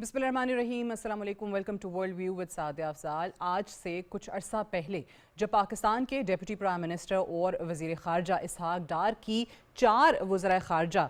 बिस्मिल्लाहिर्रहमानिर्रहीम, अस्सलाम वालेकुम, welcome to World View with Sadia Afzal. आज से कुछ अरसा पहले जब पाकिस्तान के डिप्टी प्राइम मिनिस्टर और वज़ीर ख़ारजा इसहाक डार की 4 वज़राए ख़ारजा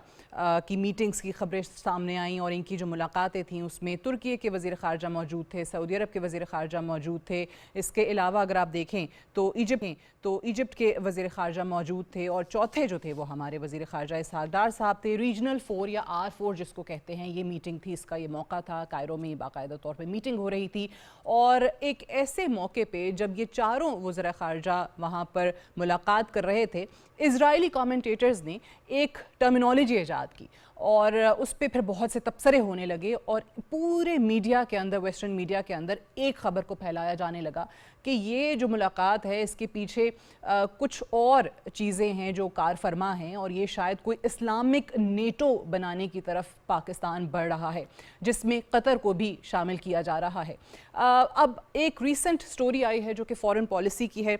की मीटिंग्स की खबरें सामने आईं और इनकी जो मुलाकातें थीं उसमें तुर्की के वज़ीर ख़ारजा मौजूद थे, सऊदी अरब के वज़ीर ख़ारजा मौजूद थे। इसके अलावा अगर आप देखें तो इजिप्ट के वज़ीर ख़ारजा मौजूद थे और चौथे जो थे वो हमारे वज़ीर ख़ारजा इसहाक डार साहब थे। रीजनल 4 या R4 जिसको कहते हैं, ये मीटिंग थी, इसका ये मौका था। कायरो में बाकायदा तौर पे मीटिंग हो रही थी और एक ऐसे मौके पे जब ये चारों वज़ीर ख़ारजा वहाँ पर मुलाकात कर रहे थे, इजरायली कमेंटेटर्स ने एक टर्मिनोलॉजी ईजाद की और उस पर फिर बहुत से तबसरे होने लगे और पूरे मीडिया के अंदर, वेस्टर्न मीडिया के अंदर एक ख़बर को फैलाया जाने लगा कि ये जो मुलाकात है इसके पीछे कुछ और चीज़ें हैं जो कार फरमा हैं और ये शायद कोई इस्लामिक नेटो बनाने की तरफ पाकिस्तान बढ़ रहा है, जिसमें कतर को भी शामिल किया जा रहा है। अब एक रीसेंट स्टोरी आई है जो कि फ़ॉरेन पॉलिसी की है,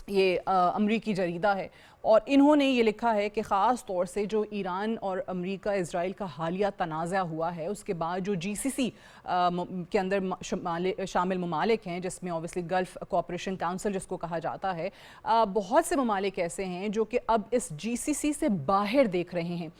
ये अमरीकी जरीदा है और इन्होंने ये लिखा है कि ख़ास तौर से जो ईरान और अमेरिका इसराइल का हालिया तनाज़ा हुआ है उसके बाद जो GCC के अंदर शामिल ममालिक हैं, जिसमें ऑब्वियसली गल्फ़ कोऑपरेशन काउंसिल जिसको कहा जाता है, बहुत से ममालिक ऐसे हैं जो कि अब इस GCC से बाहर देख रहे हैं,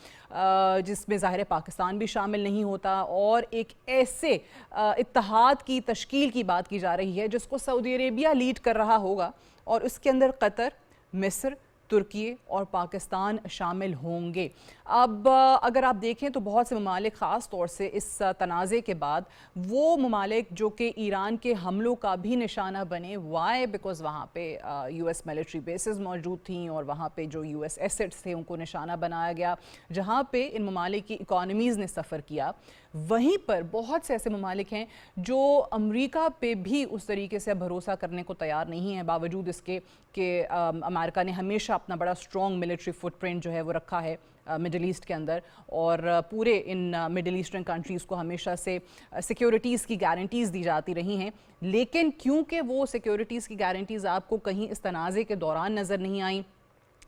जिसमें ज़ाहिर पाकिस्तान भी शामिल नहीं होता और एक ऐसे इत्तेहाद की तश्कील की बात की जा रही है जिसको सऊदी अरेबिया लीड कर रहा होगा और उसके अंदर कतर, मिस्र, तुर्की और पाकिस्तान शामिल होंगे। अब अगर आप देखें तो बहुत से ममालिक ख़ास तौर से इस तनाज़े के बाद वो ममालिक जो कि ईरान के हमलों का भी निशाना बने, वाई बिकॉज़ वहाँ पे US मिलिट्री बेसिस मौजूद थी और वहाँ पे जो US एसेट्स थे उनको निशाना बनाया गया, जहाँ पे इन ममालिक की इकॉनमीज़ ने सफ़र किया। वहीं पर बहुत से ऐसे ममालिक हैं जो अमेरिका पे भी उस तरीके से भरोसा करने को तैयार नहीं है, बावजूद इसके कि अमेरिका ने हमेशा अपना बड़ा स्ट्रॉन्ग मिलिट्री फुटप्रिंट जो है वो रखा है मिडल ईस्ट के अंदर और पूरे इन मिडल ईस्टर्न कंट्रीज़ को हमेशा से सिक्योरिटीज़ की गारंटीज़ दी जाती रही हैं। लेकिन क्योंकि वो सिक्योरिटीज़ की गारंटीज़ आपको कहीं इस तनाज़े के दौरान नज़र नहीं आई,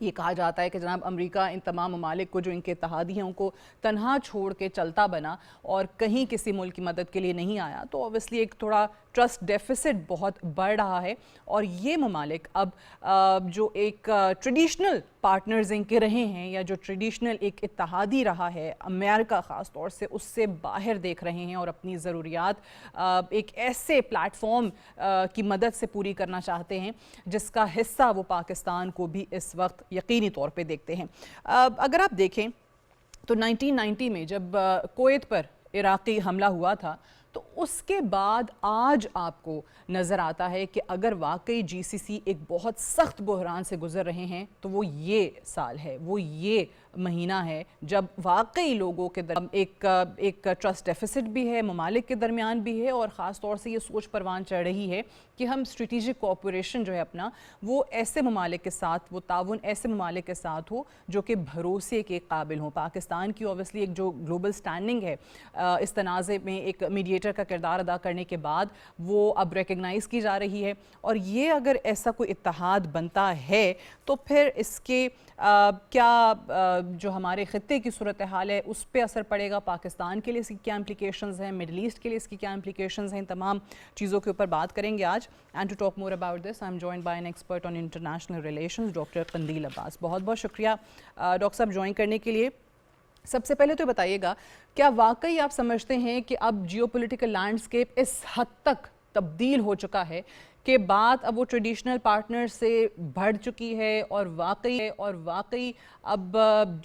ये कहा जाता है कि जनाब अमेरिका इन तमाम ममालिक को जो इनके इत्तेहादी हैं उनको तनहा छोड़ के चलता बना और कहीं किसी मुल्क की मदद के लिए नहीं आया, तो ऑब्वियसली एक थोड़ा ट्रस्ट डेफिसिट बहुत बढ़ रहा है और ये ममालिक अब जो एक ट्रेडिशनल पार्टनर्स इनके रहे हैं या जो ट्रेडिशनल एक इत्तेहादी रहा है अमेरिका ख़ास तौर से, उससे बाहर देख रहे हैं और अपनी ज़रूरियात एक ऐसे प्लेटफॉर्म की मदद से पूरी करना चाहते हैं जिसका हिस्सा वो पाकिस्तान को भी इस वक्त यकीनी तौर पे देखते हैं। अगर आप देखें तो 1990 में जब कुवैत पर इराक़ी हमला हुआ था तो उसके बाद आज आपको नज़र आता है कि अगर वाकई GCC एक बहुत सख्त बहरान से गुज़र रहे हैं तो वो ये साल है, वो ये महीना है जब वाकई लोगों के एक ट्रस्ट डेफिसिट भी है, ममालिक के दरमियान भी है और ख़ास तौर से ये सोच परवान चढ़ रही है कि हम स्ट्रेटिजिक कोऑपरेशन जो है अपना वो ऐसे ममालिक के साथ, वो ताउन ऐसे ममालिक के साथ हो जो कि भरोसे के काबिल हों। पाकिस्तान की ऑब्वियसली एक जो ग्लोबल स्टैंडिंग है इस तनाज़े में एक मीडिएटर का किरदार अदा करने के बाद वो अब रिकग्नाइज़ की जा रही है और ये अगर ऐसा कोई इत्तेहाद बनता है तो फिर इसके क्या जो हमारे ख़ित्ते की सूरत हाल है उस पर असर पड़ेगा, पाकिस्तान के लिए इसकी क्या इम्प्लिकेशंस हैं, मिडल ईस्ट के लिए इसकी क्या इम्प्लिकेशंस हैं, इन तमाम चीज़ों के ऊपर बात करेंगे आज। And to talk more about this I am joined by an expert on international relations doctor Qandeel Abbas. बहुत बहुत शुक्रिया डॉक्टर साहब ज्वाइन करने के लिए। सबसे पहले तो बताइएगा, क्या वाकई आप समझते हैं कि अब जियोपॉलिटिकल लैंडस्केप इस हद तक तब्दील हो चुका है कि बात अब वो ट्रेडिशनल पार्टनर से बढ़ चुकी है और वाकई अब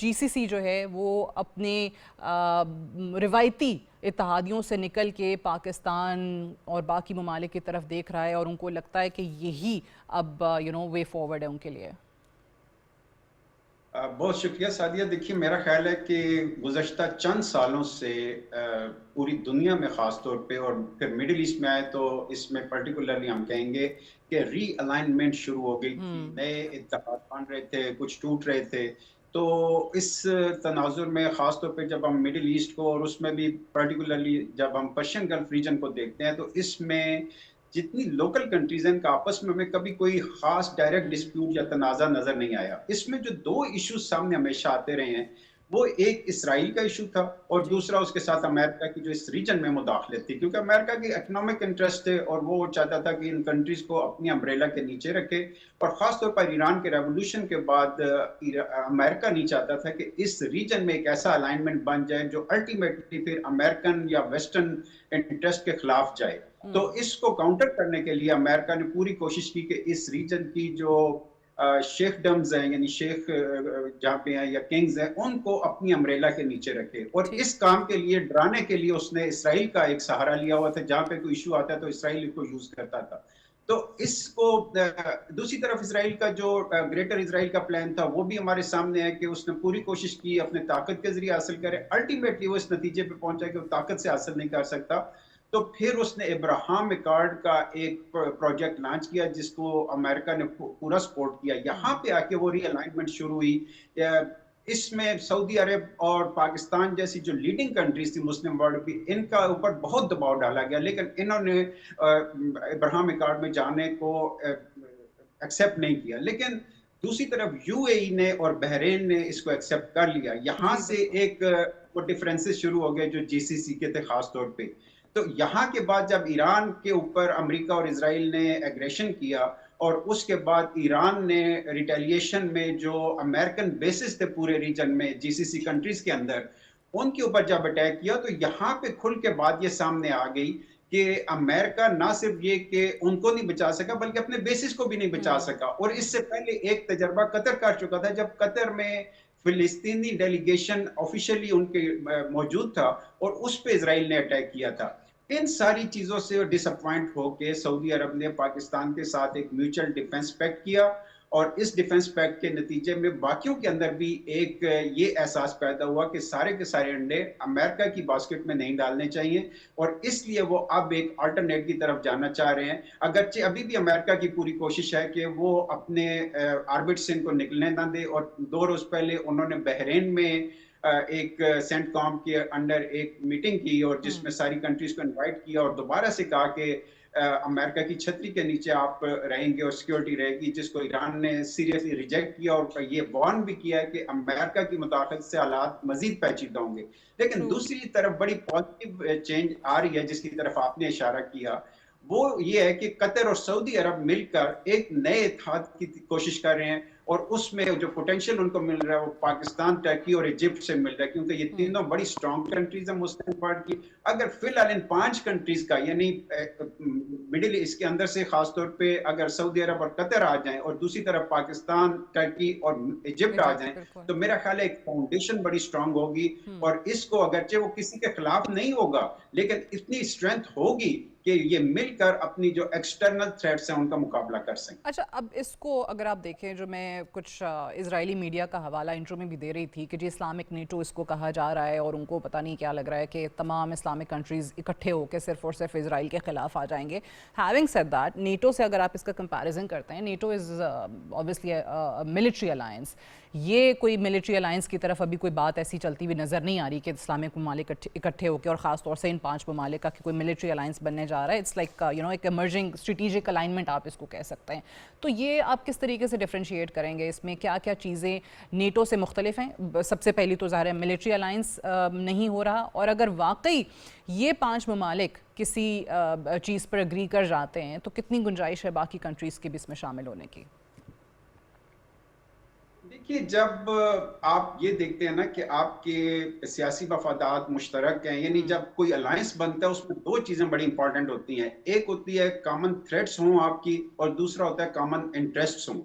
GCC जो है वो अपने रिवायती इत्तेहादियों से निकल के पाकिस्तान और बाकी ममालिक की तरफ देख रहा है और उनको लगता है कि यही अब वे फॉरवर्ड है उनके लिए? बहुत शुक्रिया सादिया। देखिए, मेरा ख्याल है कि गुज़श्ता चंद सालों से पूरी दुनिया में ख़ास तौर पे और फिर मिडिल ईस्ट में आए तो इसमें पर्टिकुलरली हम कहेंगे कि रीअलाइनमेंट शुरू हो गई थी, नए इत्तेहाद बन रहे थे, कुछ टूट रहे थे। तो इस तनाजुर में ख़ास तौर पे जब हम मिडिल ईस्ट को और उसमें भी पर्टिकुलरली जब हम पर्शियन गल्फ रीजन को देखते हैं तो इसमें जितनी लोकल कंट्रीज हैं इनका आपस में हमें कभी कोई खास डायरेक्ट डिस्प्यूट या तनाज़ा नजर नहीं आया। इसमें जो दो इश्यूज सामने हमेशा आते रहे हैं वो एक इसराइल का इशू था और जी। दूसरा उसके साथ अमेरिका की जो इस रीजन में मुदाखलत थी, क्योंकि अमेरिका की इकोनॉमिक इंटरेस्ट है और वो चाहता था कि इन कंट्रीज को अपनी अम्ब्रेला के नीचे रखे। और खासतौर पर ईरान के रेवोल्यूशन के बाद अमेरिका नहीं चाहता था कि इस रीजन में एक ऐसा अलाइनमेंट बन जाए जो अल्टीमेटली फिर अमेरिकन या वेस्टर्न इंटरेस्ट के खिलाफ जाए। तो इसको काउंटर करने के लिए अमेरिका ने पूरी कोशिश की कि इस रीजन की जो शेखडम्स हैं, यानी शेख जहाँ पे हैं या किंग्स हैं, उनको अपनी अम्ब्रेला के नीचे रखे। और ठीक। इस काम के लिए, डराने के लिए, उसने इसराइल का एक सहारा लिया हुआ था। जहाँ पे कोई इशू आता है तो इसराइल को यूज करता था। तो इसको दूसरी तरफ इसराइल का जो ग्रेटर इसराइल का प्लान था वो भी हमारे सामने है कि उसने पूरी कोशिश की अपने ताकत के जरिए हासिल करे। अल्टीमेटली वो इस नतीजे पे पहुंचा कि वो ताकत से हासिल नहीं कर सकता। तो फिर उसने इब्राहिम अकॉर्ड का एक प्रोजेक्ट लॉन्च किया जिसको अमेरिका ने पूरा सपोर्ट किया। यहाँ पे आके वो रीअलाइनमेंट शुरू हुई। इसमें सऊदी अरब और पाकिस्तान जैसी जो लीडिंग कंट्रीज थी मुस्लिम वर्ल्ड की, इनका ऊपर बहुत दबाव डाला गया, लेकिन इन्होंने इब्राहिम अकॉर्ड में जाने को एक्सेप्ट नहीं किया। लेकिन दूसरी तरफ यूएई ने और बहरीन ने इसको एक्सेप्ट कर लिया। यहाँ जी, से बिल्कुल। एक वो डिफरेंसेस शुरू हो गए जो जीसीसी के थे खास तौर पे। तो यहाँ के बाद जब ईरान के ऊपर अमेरिका और इजराइल ने एग्रेशन किया और उसके बाद ईरान ने रिटेलिएशन में जो अमेरिकन बेसिस थे पूरे रीजन में जीसीसी कंट्रीज के अंदर, उनके ऊपर जब अटैक किया, तो यहाँ पे खुल के बात ये सामने आ गई कि अमेरिका ना सिर्फ ये कि उनको नहीं बचा सका बल्कि अपने बेसिस को भी नहीं बचा सका। और इससे पहले एक तजर्बा कतर कर चुका था जब कतर में फिलिस्तीनी डेलीगेशन ऑफिशियली उनके मौजूद था और उस पे इसराइल ने अटैक किया था। इन सारी चीजों से डिसअपॉइंट होकर सऊदी अरब ने पाकिस्तान के साथ एक म्यूचुअल डिफेंस पैक्ट किया और इस डिफेंस पैक्ट के नतीजे में बाकियों के अंदर भी एक ये एहसास पैदा हुआ कि सारे के सारे अंडे अमेरिका की बास्केट में नहीं डालने चाहिए और इसलिए वो अब एक अल्टरनेट की तरफ जाना चाह रहे हैं। अगरचे अभी भी अमेरिका की पूरी कोशिश है कि वो अपने आर्बिट से इनको निकलने ना दे। और 2 रोज पहले उन्होंने बहरीन में एक सेंटकॉम के अंडर एक मीटिंग की और जिसमें सारी कंट्रीज को इनवाइट किया और दोबारा से कहा कि अमेरिका की छतरी के नीचे आप रहेंगे और सिक्योरिटी रहेगी, जिसको ईरान ने सीरियसली रिजेक्ट किया और ये वार्न भी किया है कि अमेरिका की मुदाखलत से हालात मजीद पेचीदा होंगे। लेकिन ट्रू। दूसरी तरफ बड़ी पॉजिटिव चेंज आ रही है जिसकी तरफ आपने इशारा किया, वो ये है कि कतर और सऊदी अरब मिलकर एक नए इत्तेहाद की कोशिश कर रहे हैं और उसमें जो पोटेंशियल उनको मिल रहा है वो पाकिस्तान, टर्की और इजिप्ट से मिल रहा है, क्योंकि ये तीनों बड़ी स्ट्रॉन्ग कंट्रीज हैं मुस्लिम वर्ल्ड की। अगर फिलहाल इन 5 कंट्रीज का, यानी मिडिल ईस्ट के अंदर से खासतौर पे अगर सऊदी अरब और कतर आ जाएं और दूसरी तरफ पाकिस्तान, टर्की और इजिप्ट आ जाएं, बिल्कुल। तो मेरा ख्याल है एक फाउंडेशन बड़ी स्ट्रांग होगी। और इसको अगरचे वो किसी के खिलाफ नहीं होगा, लेकिन इतनी स्ट्रेंथ होगी कि ये मिलकर अपनी जो एक्सटर्नल थ्रेट्स हैं उनका मुकाबला कर सकें। अच्छा, अब इसको अगर आप देखें, जो मैं कुछ इजरायली मीडिया का हवाला इंट्रो में भी दे रही थी कि जी इस्लामिक नेटो इसको कहा जा रहा है और उनको पता नहीं क्या लग रहा है कि तमाम इस्लामिक कंट्रीज़ इकट्ठे होकर सिर्फ और सिर्फ इसराइल के ख़िलाफ़ आ जाएंगे। हैविंग सेड दैट, नेटो से अगर आप इसका कंपैरिजन करते हैं, NATO is obviously military alliance. ये कोई मिलिट्री अलायंस की तरफ अभी कोई बात ऐसी चलती हुई नज़र नहीं आ रही कि इस्लामिक ममालिक इकट्ठे होकर, और ख़ास तौर से इन 5 ममालिक का कि कोई मिलिट्री अलायंस बनने जा रहा है। इट्स लाइक एक इमर्जिंग स्ट्रेटेजिक अलाइनमेंट आप इसको कह सकते हैं। तो ये आप किस तरीके से डिफ्रेंशिएट करेंगे, इसमें क्या क्या चीज़ें नेटो से मुख्तलिफ हैं? सबसे पहली तो ज़ाहिर है मिलिट्री अलायंस नहीं हो रहा, और अगर वाकई ये 5 ममालिक किसी चीज़ पर अग्री कर जाते हैं तो कितनी गुंजाइश है बाकी कंट्रीज़ के भी इसमें शामिल होने की? देखिए, जब आप ये देखते हैं ना कि आपके सियासी मफादात मुश्तरक हैं, यानी जब कोई अलायंस बनता है उसमें 2 चीज़ें बड़ी इंपॉर्टेंट होती हैं। एक होती है कॉमन थ्रेट्स हों आपकी, और दूसरा होता है कॉमन इंटरेस्ट्स हों।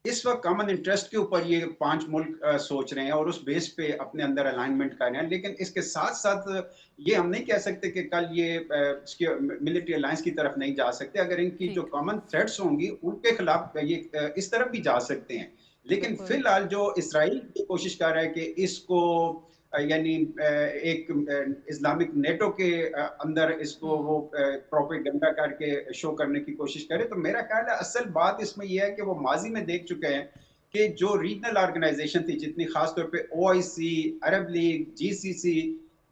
इस वक्त कॉमन इंटरेस्ट के ऊपर ये 5 मुल्क सोच रहे हैं और उस बेस पे अपने अंदर अलाइनमेंट कर रहे हैं। लेकिन इसके साथ साथ ये हम नहीं कह सकते कि कल ये मिलिट्री अलायंस की तरफ नहीं जा सकते। अगर इनकी जो ठीक। कॉमन थ्रेट्स होंगी उनके खिलाफ ये इस तरफ भी जा सकते हैं। लेकिन बिल्कुल। फिलहाल जो इसराइल की कोशिश कर रहा है कि इसको यानी एक इस्लामिक नेटो के अंदर इसको वो प्रोपेगेंडा करके शो करने की कोशिश करे, तो मेरा ख्याल है असल बात इसमें यह है कि वो माजी में देख चुके हैं कि जो रीजनल ऑर्गेनाइजेशन थी, जितनी खासतौर पे ओआईसी, अरब लीग, जीसीसी,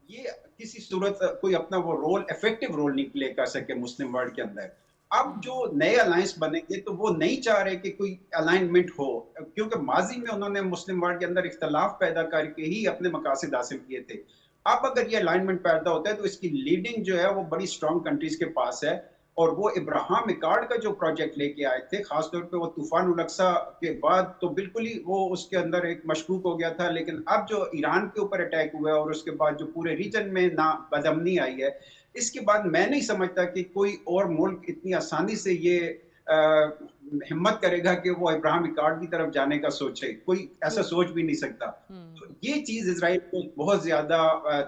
ये किसी सूरत कोई अपना वो रोल, इफेक्टिव रोल नहीं प्ले कर सके मुस्लिम वर्ल्ड के अंदर। अब जो नए अलायंस बनेंगे तो वो नहीं चाह रहे कि कोई अलाइनमेंट हो, क्योंकि माजी में उन्होंने मुस्लिम वर्ल्ड के अंदर इख्तलाफ पैदा करके ही अपने मकासद हासिल किए थे। अब अगर ये अलाइनमेंट पैदा होता है तो इसकी लीडिंग जो है वो बड़ी स्ट्रॉन्ग कंट्रीज के पास है। और वो इब्राहिम अकॉर्ड का जो प्रोजेक्ट लेके आए थे, खासतौर पे वो तूफान उल अक्सा के बाद तो बिल्कुल ही वो उसके अंदर एक मशकूक हो गया था, लेकिन अब जो ईरान के ऊपर अटैक हुआ है और उसके बाद जो पूरे रीजन में ना बदअमनी आई है, इसके बाद मैं नहीं समझता कि कोई और मुल्क इतनी आसानी से ये हिम्मत करेगा कि वो इब्राहिम अकॉर्ड की तरफ जाने का सोचे। कोई ऐसा ट्रू। सोच भी नहीं सकता। तो ये चीज इसराइल को बहुत ज्यादा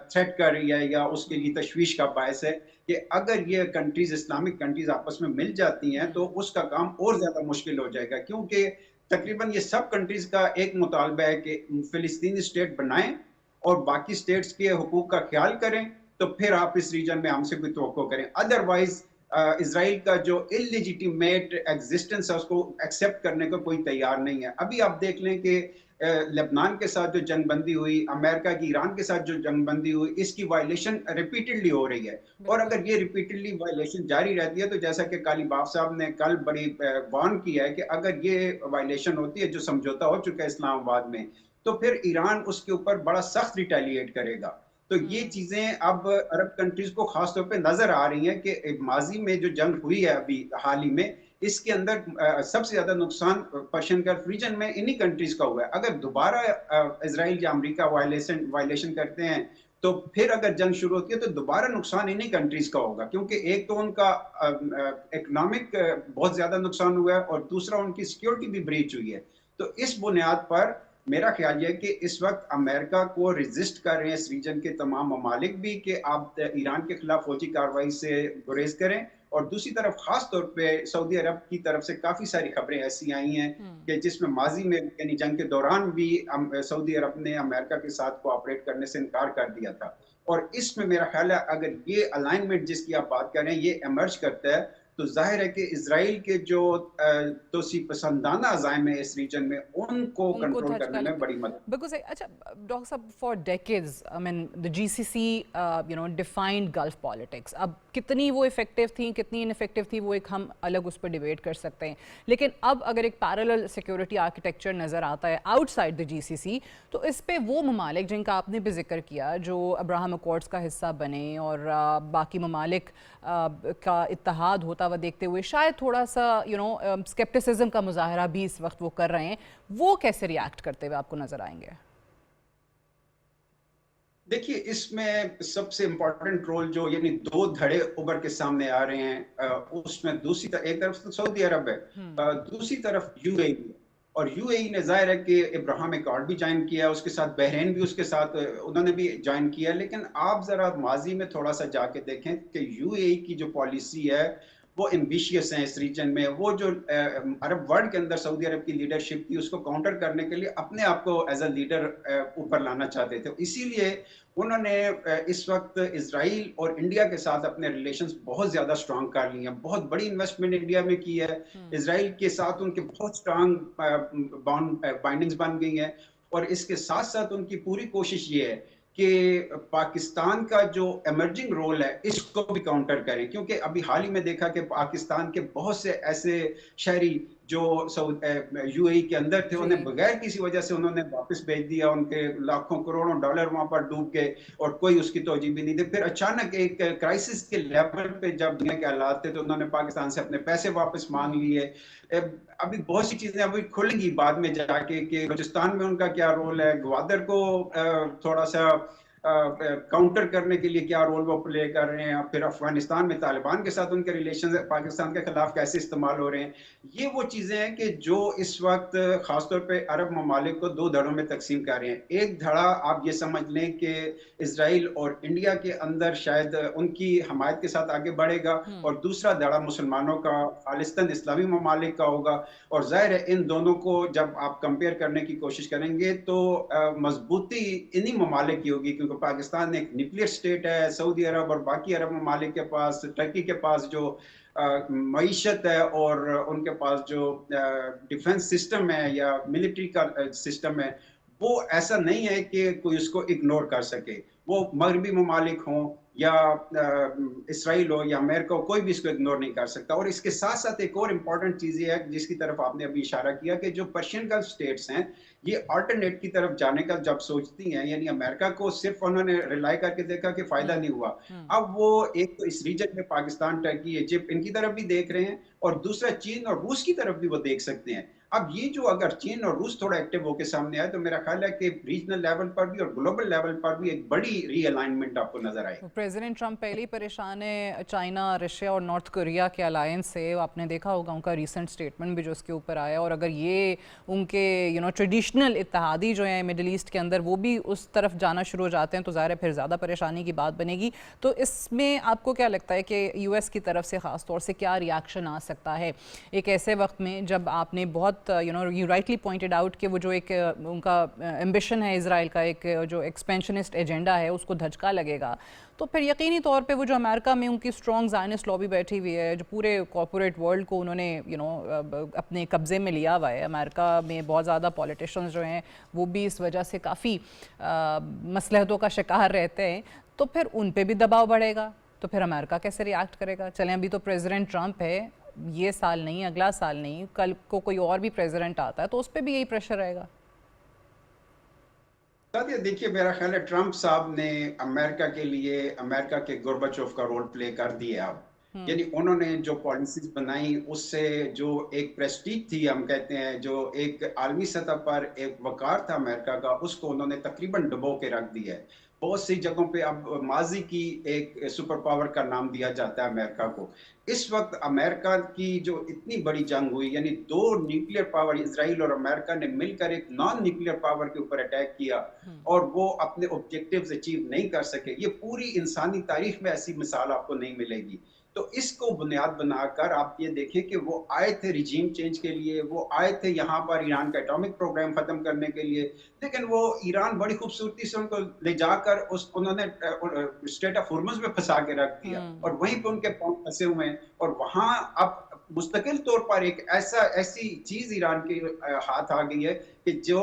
थ्रेट कर रही है या उसके लिए तशवीश का बायस है कि अगर ये कंट्रीज, इस्लामिक कंट्रीज आपस में मिल जाती हैं तो उसका काम और ज्यादा मुश्किल हो जाएगा, क्योंकि तकरीबन ये सब कंट्रीज का एक मुतालबा है कि फिलिस्तीनी स्टेट बनाएं और बाकी स्टेट्स के हुकूक का ख्याल करें, तो फिर आप इस रीजन में हमसे कोई तवक्को करें। अदरवाइज इसराइल का जो इलेजिटिमेट एग्जिस्टेंस है उसको एक्सेप्ट करने को कोई तैयार नहीं है। अभी आप देख लें कि लेबनान के साथ जो जंगबंदी हुई, अमेरिका की ईरान के साथ जो जंगबंदी हुई, इसकी वायलेशन रिपीटेडली हो रही है। और बिल्कुल। अगर ये रिपीटेडली वायलेशन जारी रहती है तो जैसा कि कालीबाफ साहब ने कल बड़ी वार्न किया है कि अगर ये वायलेशन होती है, जो समझौता हो चुका है इस्लामाबाद में, तो फिर ईरान उसके ऊपर बड़ा सख्त रिटेलिएट करेगा। तो ये चीजें अब अरब कंट्रीज को खासतौर पे नजर आ रही हैं कि माजी में जो जंग हुई है अभी हाल ही में, इसके अंदर सबसे ज्यादा नुकसान पर्शियन गल्फ रीजन में इन्हीं कंट्रीज का हुआ है। अगर दोबारा इसराइल या अमेरिका वायलेशन करते हैं तो फिर अगर जंग शुरू होती है तो दोबारा नुकसान इन्हीं कंट्रीज का होगा, क्योंकि एक तो उनका इकोनॉमिक बहुत ज्यादा नुकसान हुआ है और दूसरा उनकी सिक्योरिटी भी ब्रीच हुई है। तो इस बुनियाद पर मेरा ख्याल यह है कि इस वक्त अमेरिका को रेजिस्ट कर रहे हैं इस रीजन के तमाम ममालिक भी कि आप ईरान के खिलाफ फौजी कार्रवाई से गुरेज करें। और दूसरी तरफ खास तौर पे सऊदी अरब की तरफ से काफी सारी खबरें ऐसी आई हैं कि जिसमें माजी में यानी जंग के दौरान भी सऊदी अरब ने अमेरिका के साथ कोऑपरेट करने से इनकार कर दिया था। और इसमें मेरा ख्याल है अगर ये अलाइनमेंट जिसकी आप बात कर रहे हैं ये इमर्ज करता है तो जाहिर है कि इसराइल के जो तोसी पसंदाना अज़ाइम है इस रीजन में उनको उनको कंट्रोल धचका करने में लगता बड़ी मदद। बिल्कुल सही। अच्छा डॉक्टर साहब, for decades I mean the GCC defined gulf politics. अब कितनी वो इफेक्टिव थी, कितनी इनफेक्टिव थी, वो एक हम अलग उस पर डिबेट कर सकते हैं, लेकिन अब अगर एक पैरेलल सिक्योरिटी आर्किटेक्चर नज़र आता है आउटसाइड द जीसीसी, तो इस पे वो ममालिक जिनका आपने भी जिक्र किया जो अब्राहम अकॉर्ड्स का हिस्सा बने और बाकी ममालिक का इत्तेहाद होता हुआ देखते हुए शायद थोड़ा सा स्केप्टिसिज्म का मुजाहरा भी इस वक्त वो कर रहे हैं, वो कैसे रिएक्ट करते हुए आपको नजर आएंगे? देखिए, इसमें सबसे इंपॉर्टेंट रोल जो यानी दो धड़े उभर के सामने आ रहे हैं, उसमें दूसरी तरफ एक तरफ तो सऊदी अरब है, दूसरी तरफ यूएई है। और यूएई ने जाहिर है कि इब्राहिम अकॉर्ड भी ज्वाइन किया, उसके साथ बहरीन भी उसके साथ उन्होंने भी ज्वाइन किया। लेकिन आप जरा माजी में थोड़ा सा जाके देखें कि यूएई की जो पॉलिसी है वो एम्बिशियस है इस रीजन में। वो जो अरब वर्ल्ड के अंदर सऊदी अरब की लीडरशिप थी उसको काउंटर करने के लिए अपने आप को एज अ लीडर ऊपर लाना चाहते थे। इसीलिए उन्होंने इस वक्त इसराइल और इंडिया के साथ अपने रिलेशंस बहुत ज्यादा स्ट्रांग कर लिए हैं। बहुत बड़ी इन्वेस्टमेंट इंडिया में की है, इसराइल के साथ उनके बहुत स्ट्रांग बाइंडिंग्स बन गई हैं। और इसके साथ साथ उनकी पूरी कोशिश ये है कि पाकिस्तान का जो एमर्जिंग रोल है इसको भी काउंटर करें, क्योंकि अभी हाल ही में देखा कि पाकिस्तान के बहुत से ऐसे शहरी जो यूएई के अंदर थे उन्हें बगैर किसी वजह से उन्होंने वापस भेज दिया, उनके लाखों करोड़ों डॉलर वहां पर डूब गए और कोई उसकी तोजी भी नहीं थी। फिर अचानक एक क्राइसिस के लेवल पे जब दुनिया के हालात थे तो उन्होंने पाकिस्तान से अपने पैसे वापस मांग लिए। अभी बहुत सी चीजें अभी खुलेंगी बाद में जाके कि बलूचिस्तान में उनका क्या रोल है, ग्वादर को थोड़ा सा काउंटर करने के लिए क्या रोल वो प्ले कर रहे हैं, फिर अफगानिस्तान में तालिबान के साथ उनके रिलेशन पाकिस्तान के खिलाफ कैसे इस्तेमाल हो रहे हैं। ये वो चीजें हैं कि जो इस वक्त खासतौर पे अरब ममालिक को दो धड़ों में तकसीम कर रहे हैं। एक धड़ा आप ये समझ लें कि इसराइल और इंडिया के अंदर शायद उनकी हमायत के साथ आगे बढ़ेगा और दूसरा धड़ा मुसलमानों का खालिस्तान इस्लामी ममालिक का होगा। और जाहिर है इन दोनों को जब आप कंपेयर करने की कोशिश करेंगे तो मजबूती इन्हीं ममालिक की होगी, क्योंकि पाकिस्तान एक न्यूक्लियर स्टेट है। सऊदी अरब और बाकी अरब ममालिक के पास, टर्की के पास जो मईशत है और उनके पास जो डिफेंस सिस्टम है या मिलिट्री का सिस्टम है वो ऐसा नहीं है कि कोई उसको इग्नोर कर सके। वो मगरबी ममालिक हों या इसराइल हो या अमेरिका हो, कोई भी इसको इग्नोर नहीं कर सकता। और इसके साथ साथ एक और इम्पॉर्टेंट चीज़ ये है जिसकी तरफ आपने अभी इशारा किया कि जो पर्शियन गल्फ स्टेट्स हैं, ये अल्टरनेट की तरफ जाने का जब सोचती हैं, यानी अमेरिका को सिर्फ उन्होंने रिलाई करके देखा कि फ़ायदा हम्म। नहीं हुआ। हम्म। अब वो एक तो इस रीजन में पाकिस्तान, टर्की, इजिप्ट इनकी तरफ भी देख रहे हैं और दूसरा चीन और रूस की तरफ भी वो देख सकते हैं। अब ये जो अगर चीन और रूस थोड़ा एक्टिव होके सामने आए तो मेरा ख्याल है कि रीजनल लेवल पर भी और ग्लोबल लेवल पर भी एक बड़ी रीअलाइनमेंट आपको नजर आएगी। प्रेसिडेंट ट्रंप पहले ही परेशान है चाइना, रशिया और नॉर्थ कोरिया के अलायंस से। आपने देखा होगा उनका रीसेंट स्टेटमेंट भी जो उसके ऊपर आया, और अगर ये उनके ट्रेडिशनल इत्तेहादी जो हैं मिडिल ईस्ट के अंदर वो भी उस तरफ जाना शुरू हो जाते हैं तो ज़ाहिर है फिर ज़्यादा परेशानी की बात बनेगी। तो इसमें आपको क्या लगता है कि यूएस की तरफ से ख़ास तौर से क्या रिएक्शन आ सकता है एक ऐसे वक्त में जब आपने बहुत यू राइटली पॉइंटेड आउट कि वो जो एक उनका एम्बिशन है इजराइल का, एक जो एक्सपेंशनिस्ट एजेंडा है उसको धचका लगेगा, तो फिर यकीनी तौर पे वो जो अमेरिका में उनकी स्ट्रॉन्ग ज़ायनिस्ट लॉबी बैठी हुई है, जो पूरे कॉर्पोरेट वर्ल्ड को उन्होंने अपने कब्ज़े में लिया हुआ है। अमेरिका में बहुत ज़्यादा पॉलिटिशियंस जो हैं वो भी इस वजह से काफ़ी मसलहतों का शिकार रहते हैं, तो फिर उन पे भी दबाव बढ़ेगा। तो फिर अमेरिका कैसे रिएक्ट करेगा? चलें, अभी तो प्रेसिडेंट ट्रंप है, ये साल नहीं, अगला साल नहीं, कल को कोई और भी प्रेसिडेंट आता है तो उस पर भी यही प्रेशर रहेगा। साथिया देखिए, मेरा ख्याल है ट्रंप साहब ने अमेरिका के लिए अमेरिका के गोर्बाचोव का रोल प्ले कर दिया अब। यानी उन्होंने जो पॉलिसीज बनाई उससे जो एक प्रेस्टीज थी, हम कहते हैं जो एक आलमी सतह पर एक वकार था अमेरिका का, उसको उन्होंने तकरीबन डुबो के रख दिया है। बहुत सी जगहों पे अब माजी की एक सुपर पावर का नाम दिया जाता है अमेरिका को। इस वक्त अमेरिका की जो इतनी बड़ी जंग हुई, यानी दो न्यूक्लियर पावर इजराइल और अमेरिका ने मिलकर एक नॉन न्यूक्लियर पावर के ऊपर अटैक किया और वो अपने ऑब्जेक्टिव्स अचीव नहीं कर सके। ये पूरी इंसानी तारीख में ऐसी मिसाल आपको नहीं मिलेगी। तो इसको बुनियाद बनाकर आप ये देखें कि वो आए थे रिजीम चेंज के लिए, वो आए थे यहाँ पर ईरान का एटॉमिक प्रोग्राम खत्म करने के लिए, लेकिन वो ईरान बड़ी खूबसूरती से उनको ले जाकर उन्होंने स्टेट ऑफ हुर्मुज में फंसा के रख दिया और वहीं पे उनके पांव फंसे हुए हैं। और वहां अब मुस्तकिल तौर पर एक ऐसी चीज ईरान के हाथ आ गई है कि जो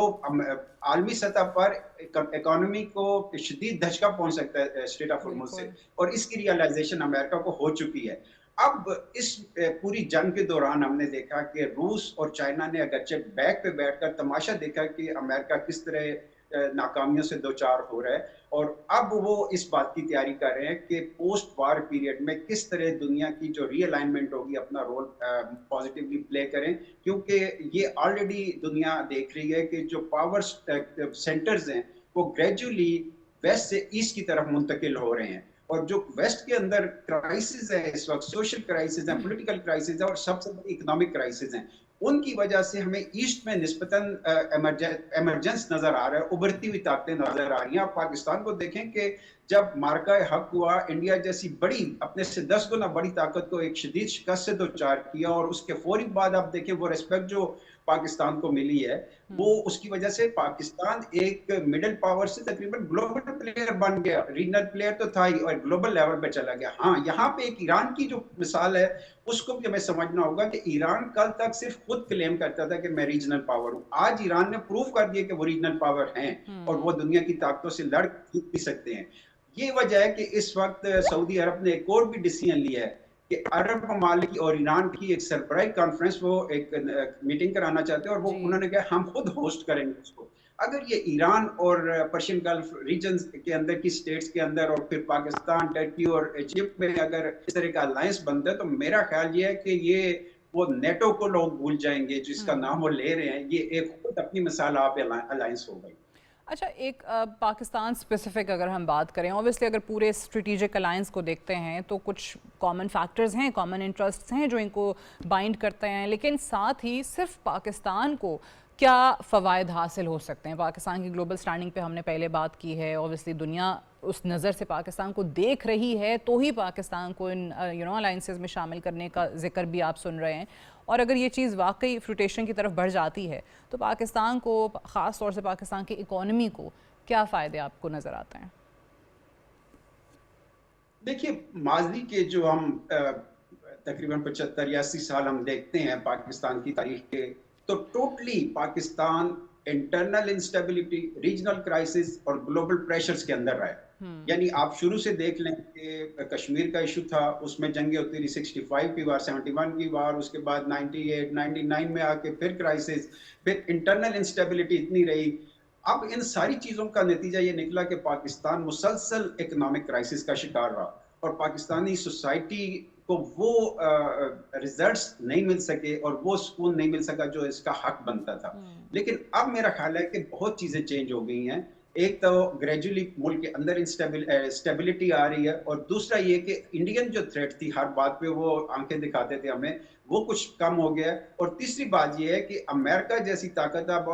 आलमी सतह पर इकोनॉमी को शदीद धचका पहुंच सकता है स्टेट ऑफ हुर्मुज से, और इसकी रियलाइजेशन अमेरिका को हो चुकी है। अब इस पूरी जंग के दौरान हमने देखा कि रूस और चाइना ने अगरचे बैक पे बैठकर तमाशा देखा कि अमेरिका किस तरह नाकामियों से दो चार हो रहा है, और अब वो इस बात की तैयारी कर रहे हैं कि पोस्ट वार पीरियड में किस तरह दुनिया की जो रीअलाइनमेंट होगी अपना रोल पॉजिटिवली प्ले करें, क्योंकि ये ऑलरेडी दुनिया देख रही है कि जो पावर सेंटर्स हैं वो ग्रेजुअली वेस्ट से ईस्ट की तरफ मुंतकिल हो रहे हैं। और जो वेस्ट के अंदर क्राइसिस है इस वक्त, सोशल क्राइसिस है, पॉलिटिकल क्राइसिस है और सबसे बड़ी इकोनॉमिक क्राइसिस है, उनकी वजह से हमें ईस्ट में निस्बतन एमरजेंस नजर आ रहा है, उभरती हुई ताकतें नजर आ रही हैं। आप पाकिस्तान को देखें कि जब मार्का हक हुआ, इंडिया जैसी बड़ी अपने से 10 गुना बड़ी ताकत को एक शदीद शिकस्त से दो चार किया, और उसके फौरी बाद आप देखें वो रिस्पेक्ट जो पाकिस्तान को मिली है, वो उसकी वजह से पाकिस्तान एक मिडिल पावर से तकरीबन ग्लोबल प्लेयर बन गया। रीजनल प्लेयर तो था ही और ग्लोबल लेवल पे चला गया। हाँ, यहाँ पे एक ईरान की जो मिसाल है उसको भी हमें समझना होगा कि ईरान कल तक सिर्फ खुद क्लेम करता था कि मैं रीजनल पावर हूँ। आज ईरान ने प्रूव कर दिया कि वो रीजनल पावर हैं और वो दुनिया की ताकतों से लड़ भी सकते हैं। ये वजह है कि इस वक्त सऊदी अरब ने एक और भी डिसीजन लिया है कि अरब ममालिक और ईरान की एक सरबराही कॉन्फ्रेंस वो एक मीटिंग कराना चाहते हैं, और वो उन्होंने कहा हम खुद होस्ट करेंगे उसको। अगर ये ईरान और पर्शियन गल्फ रीजन के अंदर की स्टेट्स के अंदर और फिर पाकिस्तान, टर्की और इजिप्ट में अगर इस तरह का अलायंस बनता है, तो मेरा ख्याल ये है कि ये वो नेटो को लोग भूल जाएंगे जिसका नाम वो ले रहे हैं। ये एक खुद अपनी मिसाल आप अलायंस हो गई। अच्छा, एक पाकिस्तान स्पेसिफिक अगर हम बात करें, ऑब्वियसली अगर पूरे स्ट्रेटेजिक अलायंस को देखते हैं तो कुछ कॉमन फैक्टर्स हैं, कॉमन इंटरेस्ट्स हैं जो इनको बाइंड करते हैं, लेकिन साथ ही सिर्फ पाकिस्तान को क्या फ़वायद हासिल हो सकते हैं? पाकिस्तान की ग्लोबल स्टैंडिंग पे हमने पहले बात की है, ऑब्वियसली दुनिया उस नज़र से पाकिस्तान को देख रही है तो ही पाकिस्तान को इन अलायंसेस में शामिल करने का जिक्र भी आप सुन रहे हैं। और अगर ये चीज़ वाकई फ्रूटेशन की तरफ बढ़ जाती है तो पाकिस्तान को, ख़ास तौर से पाकिस्तान की इकॉनमी को क्या फ़ायदे आपको नज़र आते हैं? देखिए, माजी के जो हम तकरीबन 75 या 80 साल हम देखते हैं पाकिस्तान की तारीख के, तो totally Pakistan internal instability, regional crisis और ग्लोबल प्रेशर्स के अंदर रहे। यानी आप शुरू से देख लें कि कश्मीर का इशू था, उसमें जंगें होती रही, 65 की वार, 71 की वार, उसके बाद 98, 99 में आके फिर क्राइसिस, फिर इंटरनल इंस्टेबिलिटी इतनी रही। अब इन सारी चीजों का नतीजा ये निकला कि पाकिस्तान मुसलसल इकोनॉमिक क्राइसिस का शिकार रहा और पाकिस्तानी सोसाइटी को वो रिजल्ट्स नहीं मिल सके और वो सुकून नहीं मिल सका जो इसका हक बनता था। लेकिन अब मेरा ख्याल है कि बहुत चीजें चेंज हो गई हैं। एक तो ग्रेजुअली मुल्क के अंदर स्टेबिलिटी आ रही है और दूसरा ये कि इंडियन जो थ्रेट थी हर बात पे वो आंखें दिखाते थे हमें, वो कुछ कम हो गया। और तीसरी बात ये है कि अमेरिका जैसी ताकत अब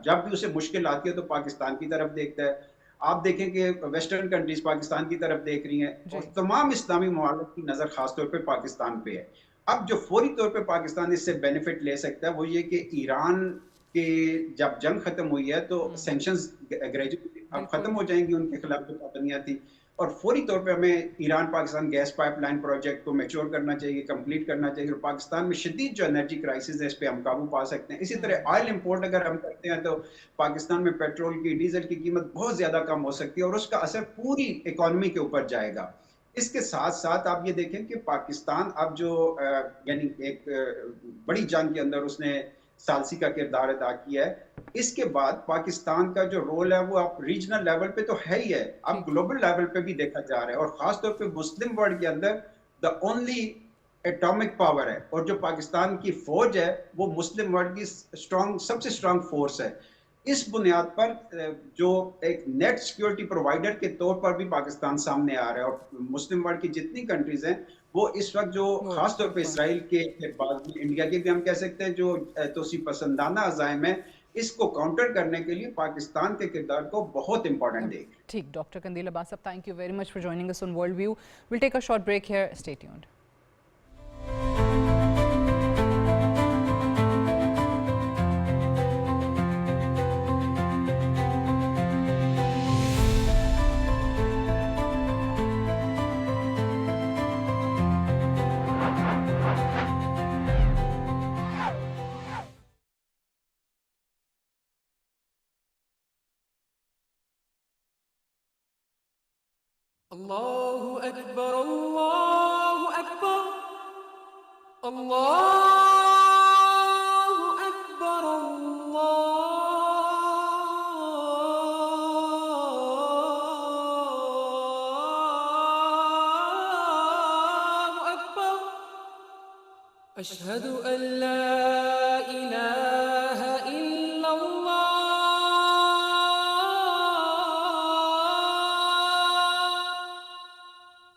जब भी उसे मुश्किल आती है तो पाकिस्तान की तरफ देखता है। आप देखें कि वेस्टर्न कंट्रीज पाकिस्तान की तरफ देख रही हैं और तमाम इस्लामी ममालिक की नजर खासतौर पर पाकिस्तान पे है। अब जो फौरी तौर पे पाकिस्तान इससे बेनिफिट ले सकता है वो ये कि ईरान के जब जंग खत्म हुई है तो सैंक्शंस ग्रेजुअली अब खत्म हो जाएंगी उनके खिलाफ जो पाबंदियां थी और फौरी तौर पे हमें Iran Pakistan gas pipeline project को मैच्योर करना चाहिए, कंप्लीट करना चाहिए और पाकिस्तान में शदीद जो एनर्जी क्राइसिस है इस पे हम काबू पा सकते हैं। इसी तरह ऑयल इंपोर्ट अगर हम करते हैं तो पाकिस्तान में पेट्रोल की, डीजल की कीमत बहुत ज्यादा कम हो सकती है और उसका असर पूरी इकोनॉमी के ऊपर जाएगा। इसके साथ साथ आप ये देखें कि पाकिस्तान अब जो यानी एक बड़ी जंग के अंदर उसने सालसी का किरदार अदा किया है, इसके बाद पाकिस्तान का जो रोल है वो आप रीजनल लेवल पे तो है ही है, अब ग्लोबल लेवल पे भी देखा जा रहा है और खासतौर पे मुस्लिम वर्ल्ड के अंदर द ओनली एटॉमिक पावर है और जो पाकिस्तान की फौज है वो मुस्लिम वर्ल्ड की सबसे स्ट्रांग फोर्स है। इस बुनियाद पर जो एक नेट सिक्योरिटी प्रोवाइडर के तौर पर भी पाकिस्तान सामने आ रहा है और मुस्लिम वर्ल्ड की जितनी कंट्रीज हैं वो इस वक्त जो खास तौर पे इसराइल के बाद इंडिया के भी हम कह सकते हैं जो तोसी पसंदाना अज़ाइम है, इसको काउंटर करने के लिए पाकिस्तान के किरदार को बहुत इंपॉर्टेंट देख। ठीक, doctor Qandeel Abbas sahab, thank you very much for joining us on World View. Will take a short break here, stay tuned. Allahu Akbar, Allahu Akbar, Allahu Akbar, Allahu Akbar. Ashhadu an la ilaha illallah.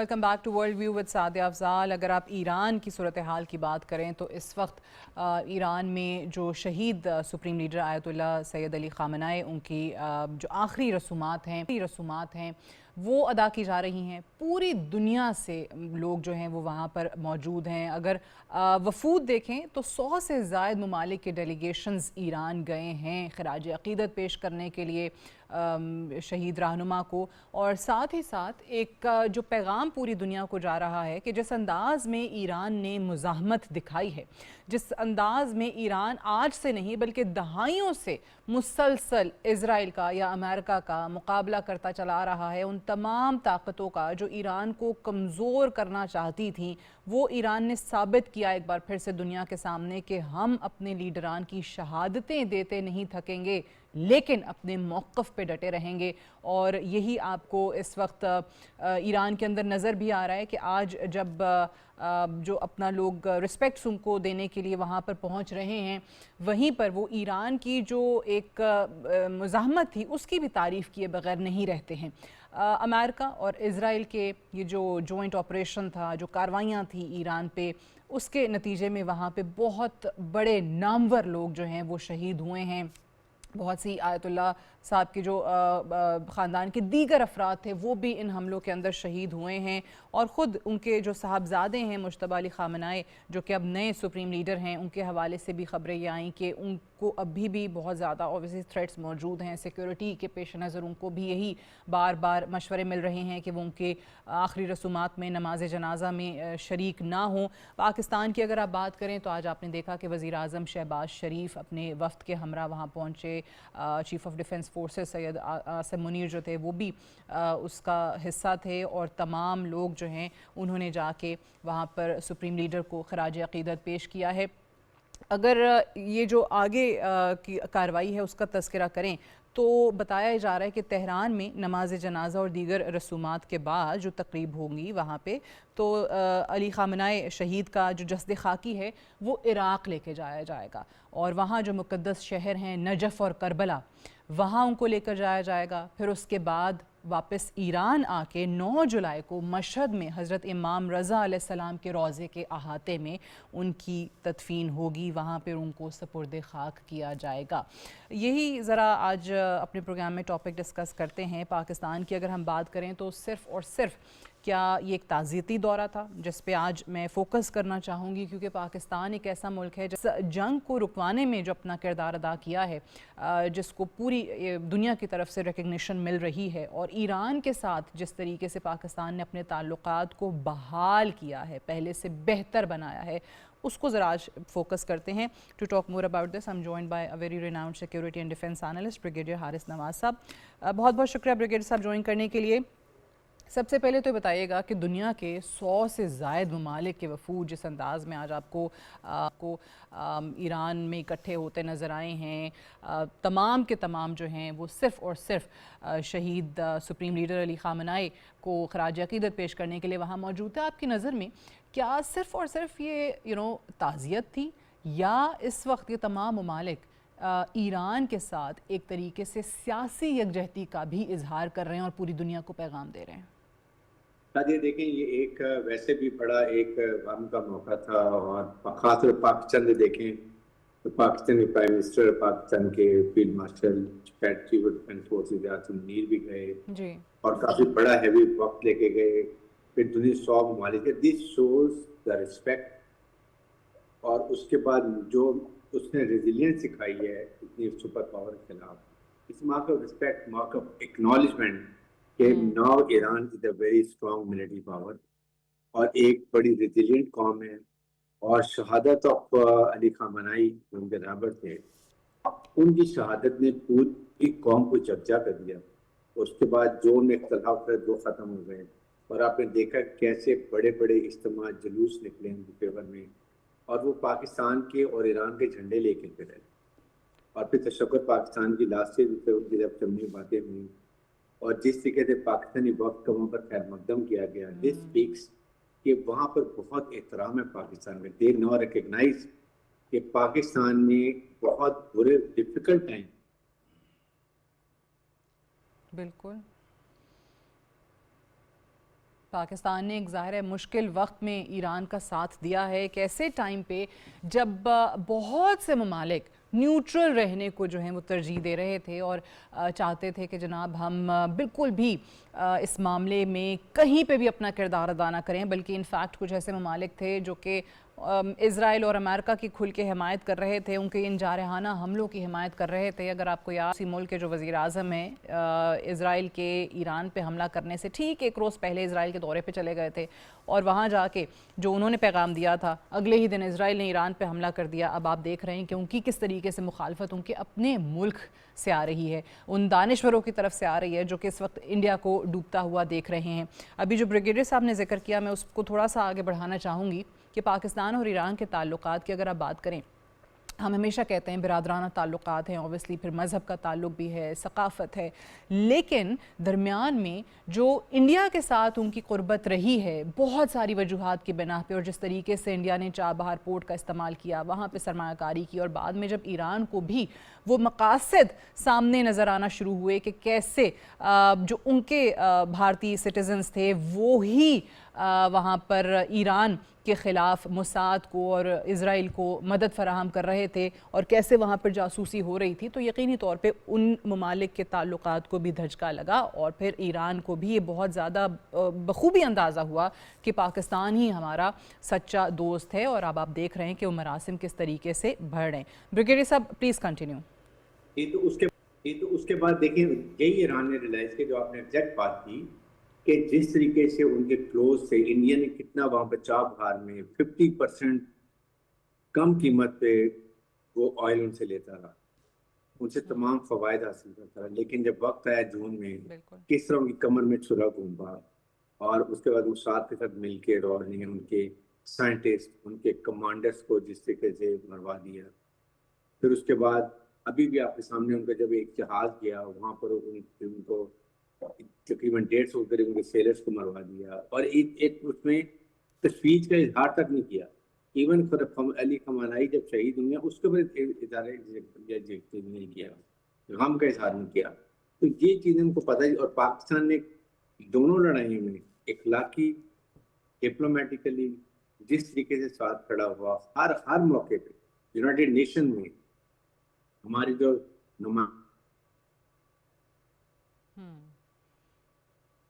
Welcome back to World View with Sadia Afzal. अगर आप Iran की सूरत हाल की बात करें तो इस वक्त Iran में जो शहीद supreme leader Ayatollah Syed Ali Khamenei उनकी जो आखिरी रसूमात हैं वो अदा की जा रही हैं। पूरी दुनिया से लोग जो हैं वो वहाँ पर मौजूद हैं। अगर वफूद देखें तो 100 से ज़ायद ममालिक के डेलीगेशंस ईरान गए हैं खराज अक़ीदत पेश करने के लिए शहीद रहनुमा को, और साथ ही साथ एक जो पैगाम पूरी दुनिया को जा रहा है कि जिस अंदाज़ में ईरान ने मुज़ाहमत दिखाई है, जिस अंदाज़ में ईरान आज से नहीं बल्कि दहाइयों से मुसलसल इज़राइल का या अमेरिका का मुकाबला करता चला रहा है, उन तमाम ताकतों का जो ईरान को कमज़ोर करना चाहती थी, वो ईरान ने साबित किया एक बार फिर से दुनिया के सामने कि हम अपने लीडरान की शहादतें देते नहीं थकेंगे, लेकिन अपने मौक़िफ़ पे डटे रहेंगे। और यही आपको इस वक्त ईरान के अंदर नज़र भी आ रहा है कि आज जब जो अपना लोग रिस्पेक्ट्स उनको देने के लिए वहाँ पर पहुँच रहे हैं, वहीं पर वो ईरान की जो एक मुज़ाहमत थी उसकी भी तारीफ़ किए बगैर नहीं रहते हैं। अमेरिका और इज़राइल के ये जो जॉइंट ऑपरेशन था, जो कार्रवाइयाँ थी ईरान पे, उसके नतीजे में वहाँ पे बहुत बड़े नामवर लोग जो हैं वो शहीद हुए हैं। बहुत सी आयतुल्लाह साहब के जो ख़ानदान के दीगर अफराद थे वो भी इन हमलों के अंदर शहीद हुए हैं। और ख़ुद उनके जो साहबजादे हैं मुश्तबा अली ख़ामेनी, जो कि अब नए सुप्रीम लीडर हैं, उनके हवाले से भी ख़बरें ये आईं कि उनको अभी भी बहुत ज़्यादा ऑब्वियसली थ्रेट्स मौजूद हैं। सिक्योरिटी के पेश नज़र उनको भी यही बार बार मशवरे मिल रहे हैं कि वो उनके आखिरी रसूमात में नमाज जनाजा में शरीक ना हों। पाकिस्तान की अगर आप बात करें तो आज आपने देखा कि वज़ीर आज़म शहबाज शरीफ अपने वफ़द के हमरा वहाँ पहुँचे। Chief of defence forces Syed Asim Munir जो थे वो भी उसका हिस्सा थे, और तमाम लोग जो हैं उन्होंने जाके वहाँ पर सुप्रीम लीडर को खराज अक़ीदत पेश किया है। अगर ये जो आगे की कार्रवाई है उसका तज़किरा करें तो बताया जा रहा है कि तेहरान में नमाज जनाजा और दीगर रसूमात के बाद जो तकरीब होंगी वहाँ पे, तो अली ख़ामेनी शहीद का जो जस्द खाकी है वो इराक़ लेके जाया जाएगा, और वहाँ जो मुक़द्दस शहर हैं नजफ़ और करबला, वहाँ उनको लेकर जाया जाएगा। फिर उसके बाद वापस ईरान आके 9 जुलाई को मशहद में हज़रत इमाम रज़ा अलैहिस्सलाम के रोज़े के अहाते में उनकी तदफ़ीन होगी, वहाँ पर उनको सपुर्द ख़ाक किया जाएगा। यही ज़रा आज अपने प्रोग्राम में टॉपिक डिस्कस करते हैं। पाकिस्तान की अगर हम बात करें तो सिर्फ़ और सिर्फ क्या ये एक ताज़ियती दौरा था, जिस पे आज मैं फ़ोकस करना चाहूँगी, क्योंकि पाकिस्तान एक ऐसा मुल्क है जिस जंग को रुकवाने में जो अपना किरदार अदा किया है, जिसको पूरी दुनिया की तरफ से रिकग्निशन मिल रही है, और ईरान के साथ जिस तरीके से पाकिस्तान ने अपने ताल्लुकात को बहाल किया है, पहले से बेहतर बनाया है, उसको ज़रा आज फोकस करते हैं। To talk more about this I am joined by a very renowned security and defence analyst brigadier Haris Nawaz sahab. बहुत बहुत शुक्रिया ब्रिगेडियर साहब ज्वाइन करने के लिए। सबसे पहले तो बताइएगा कि दुनिया के 100 से ज़ायद ममालिक के वफूद जिस अंदाज़ में आज आपको ईरान में इकट्ठे होते नज़र आए हैं, तमाम के तमाम जो हैं वो सिर्फ़ और सिर्फ शहीद सुप्रीम लीडर अली ख़ामेनी को खराज अक़ीदत पेश करने के लिए वहाँ मौजूद थे। आपकी नज़र में क्या सिर्फ़ और सिर्फ ये ताज़ियत थी, या इस वक्त ये तमाम ममालिक ईरान के साथ एक तरीके से सियासी यकजहती का भी इजहार कर रहे हैं और पूरी दुनिया को पैगाम दे रहे हैं? ये देखें, ये एक वैसे भी बड़ा एक गम का मौका था, और खासतौर पाकिस्तान देखें तो पाकिस्तानी प्राइम मिनिस्टर, पाकिस्तान के field marshal, chief of defence forces Asim Munir भी गए जी, और काफ़ी बड़ा हैवी वक्त लेके गए। फिर दुनिया 100 ममालिक है। दिस शोज द रिस्पेक्ट, और उसके बाद जो उसने रेजिलियंस सिखाई है इतनी सुपर पावर के खिलाफ, इस mark of respect, mark of acknowledgement कि now Iran is a very strong military power और एक बड़ी रेजिलियंट कौम है। और शहादत ऑफ अली ख़ामेनी जो उनके राबर थे, उनकी शहादत ने पूरी कौम को जगजा कर दिया। उसके बाद जो उनमें इख्तलाफ थे वो ख़त्म हो गए, और आपने देखा कैसे बड़े बड़े इज्तिमा जुलूस निकले उनके फेवर में, और वो पाकिस्तान के और ईरान के झंडे लेके फिरे। और फिर तशक्कुर पाकिस्तान की लास्ट से उनकी जब चमनी बातें हुई, और जिस तरीके से पाकिस्तानी वक्त का वहाँ पर खैर मकदम किया गया, दिस स्पीक्स कि वहाँ पर बहुत एहतराम है पाकिस्तान में। दे नो रिकग्नाइज कि पाकिस्तान में बहुत बुरे डिफिकल्ट टाइम। बिल्कुल पाकिस्तान ने एक ज़ाहिर है मुश्किल वक्त में ईरान का साथ दिया है, एक ऐसे टाइम पे जब बहुत से ममालिक न्यूट्रल रहने को जो है वो तरजीह दे रहे थे और चाहते थे कि जनाब हम बिल्कुल भी इस मामले में कहीं पे भी अपना किरदार अदा ना करें, बल्कि इनफैक्ट कुछ ऐसे ममालिक थे जो कि इज़राइल और अमेरिका की खुल के हिमायत कर रहे थे, उनके इन जारहाना हमलों की हिमायत कर रहे थे। अगर आपको याद, इसी मुल्क के जो वज़ीर आज़म हैं इज़राइल के ईरान पे हमला करने से ठीक एक रोज़ पहले इज़राइल के दौरे पे चले गए थे और वहाँ जाके जो उन्होंने पैगाम दिया था, अगले ही दिन इज़राइल ने ईरान पे हमला कर दिया। अब आप देख रहे हैं कि उनकी किस तरीके से मुखालफत उनके अपने मुल्क से आ रही है, उन दानिश्वरों की तरफ से आ रही है जो कि इस वक्त इंडिया को डूबता हुआ देख रहे हैं। अभी जो ब्रिगेडियर साहब ने जिक्र किया, मैं उसको थोड़ा सा आगे बढ़ाना चाहूँगी कि पाकिस्तान और ईरान के ताल्लुकात की अगर आप बात करें, हम हमेशा कहते हैं बिरादराना ताल्लुकात हैं, ऑब्वियसली फिर मज़हब का ताल्लुक भी है, सकाफ़त है, लेकिन दरमियान में जो इंडिया के साथ उनकी क़ुर्बत रही है बहुत सारी वजूहात की बिना पे, और जिस तरीके से इंडिया ने चाबहार पोर्ट का इस्तेमाल किया, वहाँ पे सरमायाकारी की, और बाद में जब ईरान को भी वो मकासद सामने नज़र आना शुरू हुए कि कैसे जो उनके भारतीय सिटीज़न्स थे वो ही वहाँ पर ईरान के ख़िलाफ़ मुसाद को और इज़राइल को मदद फराहम कर रहे थे और कैसे वहाँ पर जासूसी हो रही थी, तो यकीनी तौर पे उन ममालिक के ताल्लुकात को भी धचका लगा और फिर ईरान को भी ये बहुत ज़्यादा बखूबी अंदाज़ा हुआ कि पाकिस्तान ही हमारा सच्चा दोस्त है। और अब आप देख रहे हैं कि वो मरासिम किस तरीके से बढ़ रहे हैं। ब्रिगेडियर साहब प्लीज़ कंटिन्यू। ये तो उसके बाद देखिए, यही ईरान ने रियलाइज़ किया, जो आपने एग्जैक्ट बात की, कि जिस तरीके से उनके क्लोज से इंडिया ने कितना वहाँ पे चाबहार में 50% कम कीमत पे वो ऑयल उनसे लेता रहा, उनसे तमाम फ़वाइद हासिल करता रहा। लेकिन जब वक्त आया जून में, किस तरह उनकी कमर में छुरा घूमा, और उसके बाद मुसाद के साथ मिल के और ने उनके साइंटिस्ट, उनके कमांडर्स को जिस तरीके से मरवा दिया। फिर उसके बाद अभी भी आपके सामने उनका जब एक जहाज़ गया वहाँ पर उनको तकरीबन 150 करीब उनके सेलर्स को मरवा दिया, और एक उसमें तशवीश का इजहार तक नहीं किया। इवन अली खमानाई जब शहीद हुए उसके बाद इदारे नहीं किया, गम का इजहार नहीं किया। तो ये चीज़ें उनको पता है। और पाकिस्तान ने दोनों लड़ाइयों में इखलाकी, डिप्लोमेटिकली जिस तरीके से साथ खड़ा हुआ, हर मौके पे यूनाइटेड नेशन में हमारी जो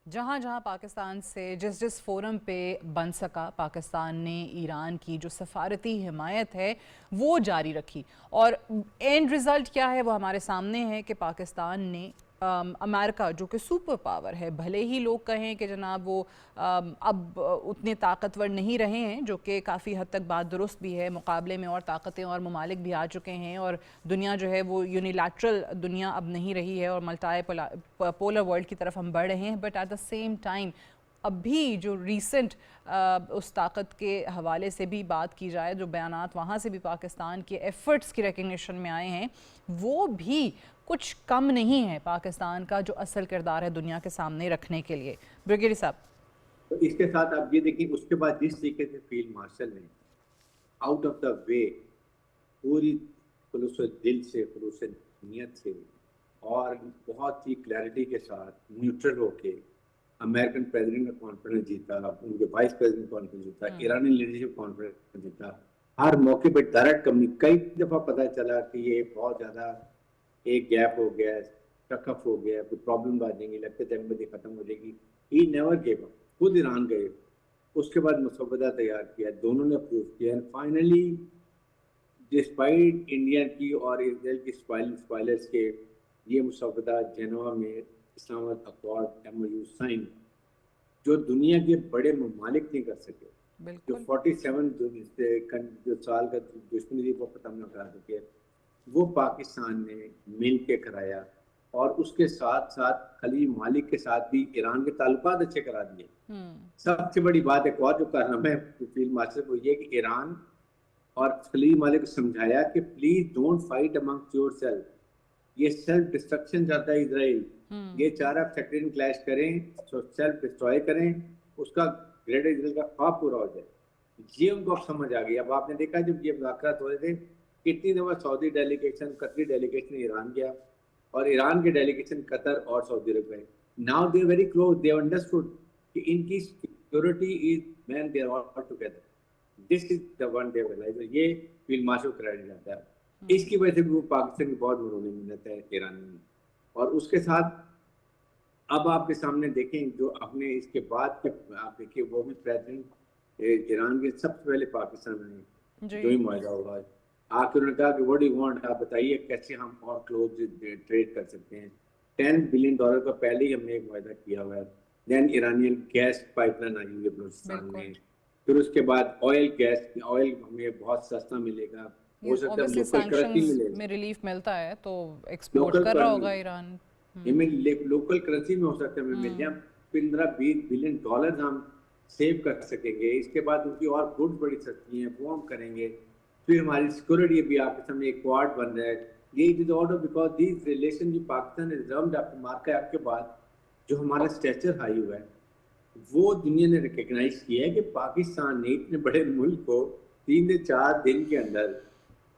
जहाँ जहाँ पाकिस्तान से जिस फोरम पे बन सका, पाकिस्तान ने ईरान की जो सफारती हिमायत है वो जारी रखी, और एंड रिज़ल्ट क्या है वो हमारे सामने है कि पाकिस्तान ने अमेरिका जो कि सुपर पावर है, भले ही लोग कहें कि जनाब वो अब उतने ताकतवर नहीं रहे हैं, जो कि काफ़ी हद तक बात दुरुस्त भी है, मुकाबले में और ताकतें और ममालिक भी आ चुके हैं और दुनिया जो है वो यूनिलैटरल दुनिया अब नहीं रही है और मल्टी पोलर वर्ल्ड की तरफ हम बढ़ रहे हैं। But at the same time अभी जो रीसेंट उस ताकत के हवाले से भी बात की जाए, जो बयानात वहाँ से भी पाकिस्तान के एफ़र्ट्स की रिकग्निशन में आए हैं, वो भी कुछ कम नहीं है पाकिस्तान का जो असल किरदार है दुनिया के सामने रखने के लिए। ब्रिगेडियर साहब, तो इसके साथ आप ये देखिए, उसके बाद जिस तरीके से फील्ड मार्शल ने आउट ऑफ द वे पूरी खुलूस दिल से, खुलूस नीयत से और बहुत ही क्लैरिटी के साथ न्यूट्रल होके अमेरिकन प्रेसिडेंट का कॉन्फ्रेंस जीता, उनके वाइस प्रेसिडेंट कॉन्फ्रेंस जीता, ईरानी लीडरशिप कॉन्फ्रेंस जीता, हर मौके पे डायरेक्ट कम्युनिकेशन। कई दफ़ा पता चला कि ये बहुत ज़्यादा एक गैप हो गया, टकअप हो गया, कोई प्रॉब्लम आ जाएंगी, लगते जंग बदी ख़त्म हो जाएगी। ही नेवर गिव अप, खुद ईरान गए, उसके बाद मसौदा तैयार किया, दोनों ने अप्रूव किया, एंड फाइनली डिस्पाइट इंडिया की और इसराइल की स्पॉयलर्स के ये मसौदा जेनेवा में इस्लामाबाद अकॉर्ड MOU साइन, जो दुनिया के बड़े ममालिक नहीं कर सके, जो 47 जो साल का दुश्मनी थी वो खत्म न करा सके, वो पाकिस्तान ने मिल के कराया। और उसके साथ साथ खलीज मालिक के साथ भी ईरान के ताल्लुकात अच्छे करा दिए। सबसे बड़ी बात एक और जो कारनामा है फील्ड मार्शल को, ये कि ईरान और खलीज मालिक को समझाया कि please don't fight amongst yourself, ये सेल्फ डिस्ट्रक्शन चाहता है इजराइल, ये चाह रहा सेक्टरियन क्लैश करें, सेल्फ डिस्ट्रॉय करें, उसका ग्रेटर इजराइल का ख्वाब पूरा हो जाए। ये उनको अब समझ आ गई। अब आपने देखा जब ये मुज़ाकरात हो रहे थे, कितनी दफ़ा सऊदी डेलीगेशन, कतरी डेलीगेशन ईरान गया और ईरान के डेलीगेशन कतर और सऊदी अरब गए। Now they very close, they understood कि इनकी security is when they are all together. This is the one they realize. ये फील्ड मार्शल कराया जाता है। इसकी वजह से भी वो पाकिस्तान की बहुत मरोनी मिन्नत है ईरानी में। और उसके साथ अब आपके सामने देखें जो अपने इसके बाद के आप देखिए वो भी प्रेसिडेंट ईरान के सबसे पहले पाकिस्तान में जो ही मुआहदा हुआ है आके उन्होंने कहा कि व्हाट डू यू वांट, आप बताइए कैसे हम और क्लोज ट्रेड कर सकते हैं। $10 बिलियन का पहले ही हमने एक मुआहदा किया हुआ है। देन ईरानियन गैस पाइपलाइन आई हुई है बलूचिस्तान में, फिर उसके बाद ऑयल हमें बहुत सस्ता मिलेगा, हो सकता है लोकल करेंसी मिले में रिलीफ मिलता है तो एक्सपोर्ट कर रहा होगा ईरान। लोकल करेंसी में हो सकता है हमें मिल जाए। $15-20 बिलियन हम सेव कर सकेंगे। इसके बाद उनकी और गुड्स बड़ी सस्ती हैं वो हम करेंगे। फिर हमारी सिक्योरिटी भी आपके सामने एक क्वाड बन रहा है। ये it is order because these relation जो पाकिस्तान इज रम्ड अप मार्का के बाद जो हमारा स्टेचर हाई हुआ है वो दुनिया ने रिकग्नाइज किया है कि पाकिस्तान ने इतने बड़े मुल्क को 3 से 4 दिन के अंदर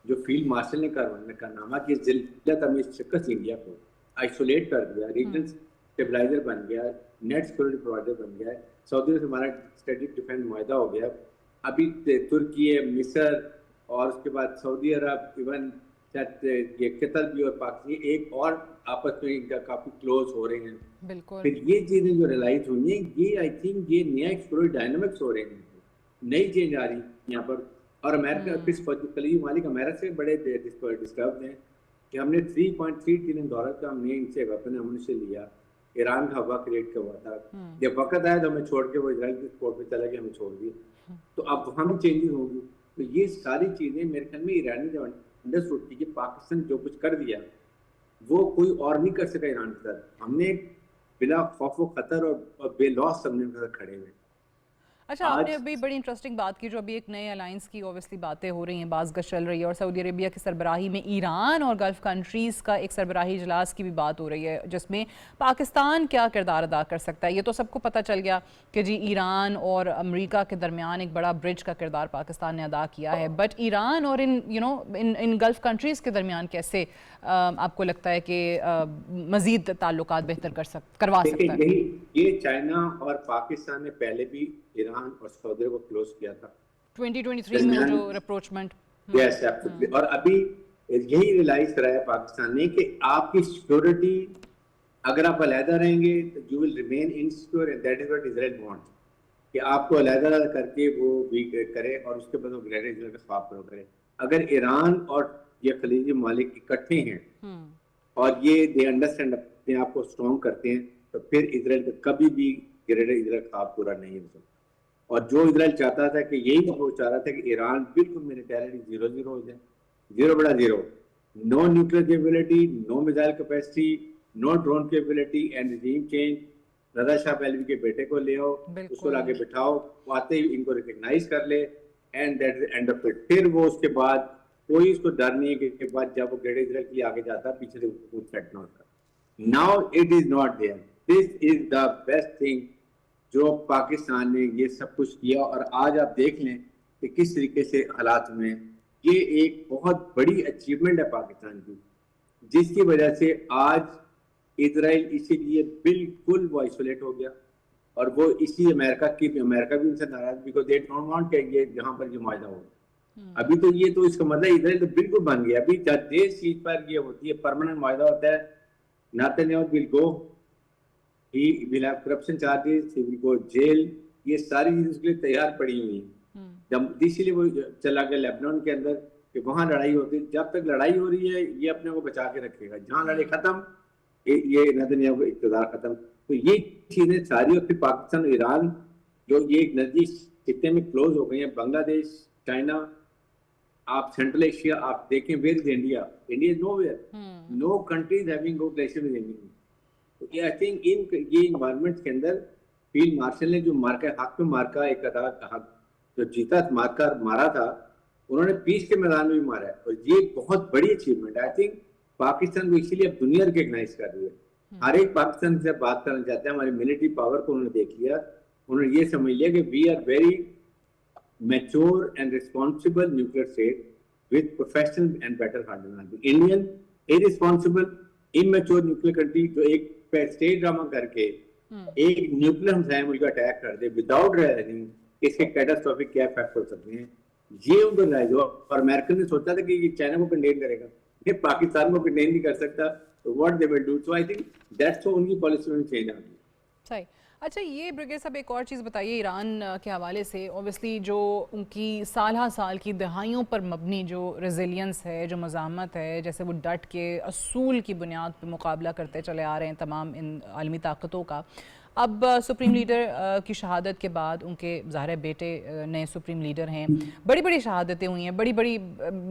जो फील्ड मार्शल ने कारनामा की जिल्लत में शिकस्त इंडिया को आइसोलेट कर दिया, रीजनल स्टेबलाइजर बन गया, नेट सिक्योरिटी प्रोवाइडर बन गया। सऊदी से हमारा स्ट्रेटेजिक डिफेंस मुआहदा हो गया। अभी तुर्की है, मिस्र और उसके बाद सऊदी अरब, इवन ये कतर भी और पाकिस्तान एक और आपस में इनका काफी क्लोज हो रहे हैं। बिल्कुल। फिर ये चीजें जो रियलाइज हुई हैं ये आई थिंक ये नया एक्सप्लोर डायनामिक्स हो रहे हैं, नई चेंज आ रही है यहाँ पर। और अमेरिका खलीजी मालिक अमेरिका से बड़े डिस्टर्ब हैं कि हमने $3.3 ट्रिलियन का हमने इनसे वेपन हमने लिया। ईरान का हवा क्रिएट हुआ था, जब वक्त आया तो हमें छोड़ के वो इजराइल के सपोर्ट पे चला गया, हमें छोड़ दिया। तो अब वहाँ भी चेंजेस होंगी। तो ये सारी चीजें मेरे ख्याल में ईरानी ने अंडरस्टूड की कि पाकिस्तान जो कुछ कर दिया वो कोई और नहीं कर सका ईरान के साथ। हमने बिना खौफ व खतर और बेलॉस हमने उनके साथ खड़े हुए। अच्छा, आपने अभी बड़ी इंटरेस्टिंग बात की, जो अभी एक नए अलायंस की ऑब्वियसली बातें हो रही हैं, बाज़गश चल रही है और सऊदी अरेबिया की सरबराही में ईरान और गल्फ़ कंट्रीज़ का एक सरबराही इजलास की भी बात हो रही है जिसमें पाकिस्तान क्या किरदार अदा कर सकता है। ये तो सबको पता चल गया कि जी ईरान और अमेरिका के दरमियान एक बड़ा ब्रिज का किरदार पाकिस्तान ने अदा किया है, बट ईरान और इन गल्फ़ कंट्रीज़ के दरमियान कैसे आपको लगता है कि मज़ीद ताल्लुकात बेहतर करवा सकता है? ये चाइना और पाकिस्तान ने पहले भी ईरान और सऊदी को क्लोज किया था 2023 में जो रिप्रोचमेंट। Yes absolutely. और अभी यही रियलाइज कराया पाकिस्तान ने कि आपकी सिक्योरिटी अगर आप अलहदा रहेंगे तो you will remain insecure and that is what Israel wants कि आपको अलहदा करके वो भी करे और उसके बाद वो ग्रेटर इजराइल का ख्वाब पूरा करे। अगर ईरान और ये खलीजी मालिक इकट्ठे हैं और ये दे अंडरस्टैंड अपने आप को स्ट्रॉन्ग करते हैं तो फिर इजराइल का कभी भी ग्रेटर इजराइल ख्वाब पूरा नहीं हो सकता। और जो इजराइल चाहता था कि यही वो चाह रहा था कि ईरान बिल्कुल मिलिटरी 0-0 हो जाए, 0/0, no nuclear capability, no missile capacity, no drone capability and regime change. Reza Shah Pahlavi के बेटे को ले आओ, उसको लाके बिठाओ, वो आते ही इनको रिकग्नाइज कर ले and that is end of it. फिर वो उसके बाद कोई इसको डर नहीं है कि बाद जब वो ग्रेटर इजराइल के लिए आगे जाता पीछे से कुछ थ्रेट ना होता। Now it is not there. This is the best thing जो पाकिस्तान ने ये सब कुछ किया। और आज आप देख लें कि किस तरीके से हालात में ये एक बहुत बड़ी अचीवमेंट है पाकिस्तान की, जिसकी वजह से आज इजराइल इसीलिए बिल्कुल वो आइसोलेट हो गया और वो इसी अमेरिका भी उनसे नाराज बिकॉज दे डोंट वांट कि ये जहां पर ये मुआहदा हो। अभी तो ये तो इसका मतलब इजराइल तो बिल्कुल बन गया। अभी जिस चीज पर ये होती है परमानेंट मुआहदा होता है, Netanyahu will go, he will have corruption charges, he will go jail, ये सारी चीजें उसके लिए तैयार पड़ी हुई हैं। जब इसीलिए वो चला गया लेबनान के अंदर कि वहां लड़ाई होती है। जब तक लड़ाई हो रही है ये अपने को बचा के रखेगा, जहां लड़ाई खत्म ये नेतन्याहू का इक़्तिदार खत्म। तो ये चीजें सारी और फिर पाकिस्तान ईरान जो ये एक नजदीक कितने में क्लोज हो गई हैं, बांग्लादेश, चाइना, आप सेंट्रल एशिया आप देखें, where is India? India is nowhere, no country is having good relation with India. I think ये इन्वायरमेंट के अंदर फील्ड मार्शल ने जो हक में मार्का एक हक जो जीता मारा था, उन्होंने पीस के मैदान में भी मारा है और ये बहुत बड़ी अचीवमेंट है। आई थिंक पाकिस्तान को इसीलिए अब दुनिया रिकग्नाइज कर रही है। हर एक पाकिस्तान से बात करना चाहते हैं, हमारी मिलिट्री पावर को उन्होंने देख लिया, उन्होंने ये समझ लिया कि we are very mature and responsible nuclear state with professional and better hardener. Indian irresponsible immature nuclear country जो एक स्टेट ड्रामा करके एक न्यूक्लियर हमसाया मुल्क अटैक कर दे विदाउट रियलाइजिंग इसके कैटास्ट्रोफिक क्या इफेक्ट हो सकते हैं, ये उनको रियलाइज हो। और अमेरिकन ने सोचा था कि ये चाइना को कंडेन करेगा, ये पाकिस्तान को कंडेन नहीं कर सकता, तो what they will do. So I think that's only policy में चेंज आ गई। सही। अच्छा, ये ब्रिगेड साहब एक और चीज़ बताइए ईरान के हवाले से। ऑब्वियसली जो उनकी साल की दहाइयों पर मबनी जो रेजिलियंस है, जो मज़ामत है, जैसे वो डट के असूल की बुनियाद पर मुकाबला करते चले आ रहे हैं तमाम इन आलमी ताकतों का। अब सुप्रीम लीडर की शहादत के बाद उनके ज़ाहिर बेटे नए सुप्रीम लीडर हैं, बड़ी बड़ी शहादतें हुई हैं, बड़ी बड़ी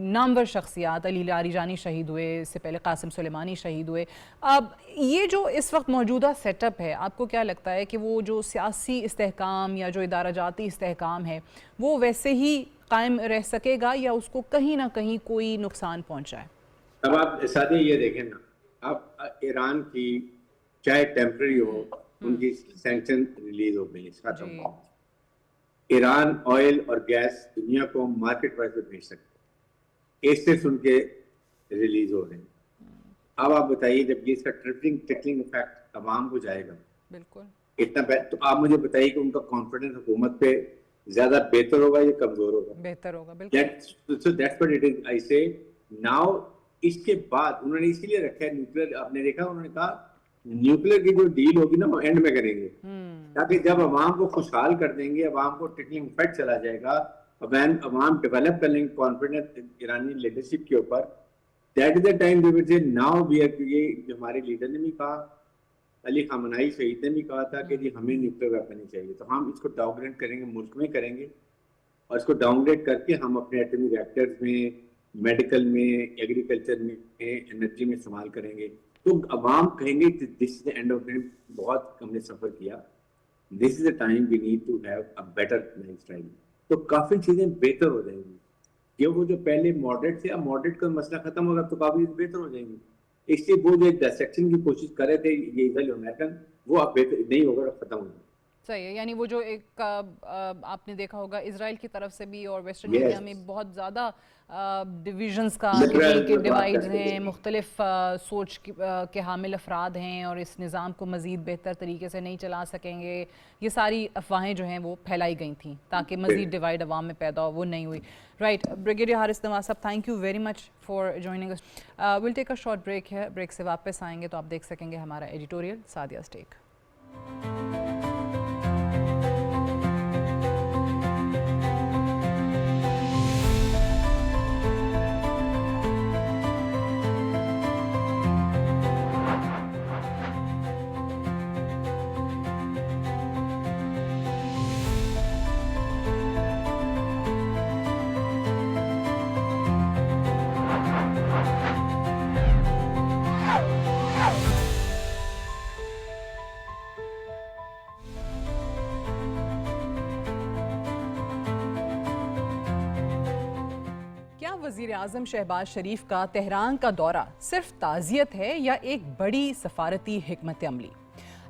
नामवर शख्सियात, अली लारीजानी शहीद हुए, इससे पहले कासिम सुलेमानी शहीद हुए। अब ये जो इस वक्त मौजूदा सेटअप है, आपको क्या लगता है कि वो जो सियासी इस्तेहकाम या जो इदारा जाती इस्तेहकाम है वो वैसे ही कायम रह सकेगा या उसको कहीं ना कहीं कोई नुकसान पहुँचा है? अब आप सादे ये देखें ना, आप ईरान की चाहे टेम्पररी हो, उनकी सैंक्शन रिलीज हो गई, खत्म। ईरान ऑयल और गैस दुनिया को मार्केट प्राइस पे बेच सकते, इससे सुन के रिलीज हो रहे हैं। अब आप बताइए जब ये इसका ट्रिकलिंग इफेक्ट अवाम को जाएगा, बिल्कुल इतना, तो आप मुझे बताइए कि उनका कॉन्फिडेंस हुकूमत पे ज्यादा बेहतर होगा या कमजोर होगा? बेहतर होगा, बिल्कुल। So that's what it is. I say now इसके बाद उन्होंने इसीलिए रखा है न्यूक्लियर। आपने देखा उन्होंने कहा न्यूक्लियर की जो डील होगी ना वो एंड में करेंगे, ताकि जब अवाम को खुशहाल कर देंगे, अवाम को ट्रिकलिंग इफेक्ट चला जाएगा, अवाम डेवलप कर लेंगे कॉन्फिडेंस ईरानी लीडरशिप के ऊपर, that is the time they will say now we are. ये हमारे लीडर ने भी कहा, अली खामनाई शहीद ने भी कहा था कि जी हमें न्यूक्लियर वेपन नहीं चाहिए, तो हम इसको डाउनग्रेड करेंगे, मुल्क में करेंगे, और इसको डाउनग्रेड करके हम अपने एटमी रिएक्टर्स में, मेडिकल में, एग्रीकल्चर में, एनर्जी में इस्तेमाल करेंगे। तो अवाम कहेंगे this is the end of the, बहुत हमने सफर किया, this is the time we need to have a better lifestyle. तो काफी चीजें बेहतर हो जाएंगी। ये वो जो पहले मॉडरेट थे, अब मॉडरेट का मसला खत्म होगा तो काफी बेहतर हो जाएंगी। इसलिए वो जो डिसेक्शन की कोशिश कर रहे थे ये अमेरिकन, वो अब बेहतर नहीं होगा, खत्म होगा। सही है। यानी वो जो एक आपने देखा होगा इजराइल की तरफ से भी और वेस्टर्न इंडिया में बहुत ज़्यादा डिविजन्स का डिवाइड हैं, मुख्तलिफ सोच के हामिल अफराद हैं और इस निज़ाम को मज़ीद बेहतर तरीके से नहीं चला सकेंगे, ये सारी अफवाहें जो हैं वो फैलाई गई थी ताकि मज़ीद डिवाइड अवाम में पैदा हो, वो नहीं हुई। Right, brigadier Haris Nawaz sahab, thank you very much for joining us. Will take a short break है, ब्रेक से वापस आएंगे तो आप देख सकेंगे हमारा एडिटोरियल सादिया's टेक। वज़ीर आज़म शहबाज शरीफ का तेहरान का दौरा सिर्फ ताज़ियत है या एक बड़ी सफारती हिकमत अमली?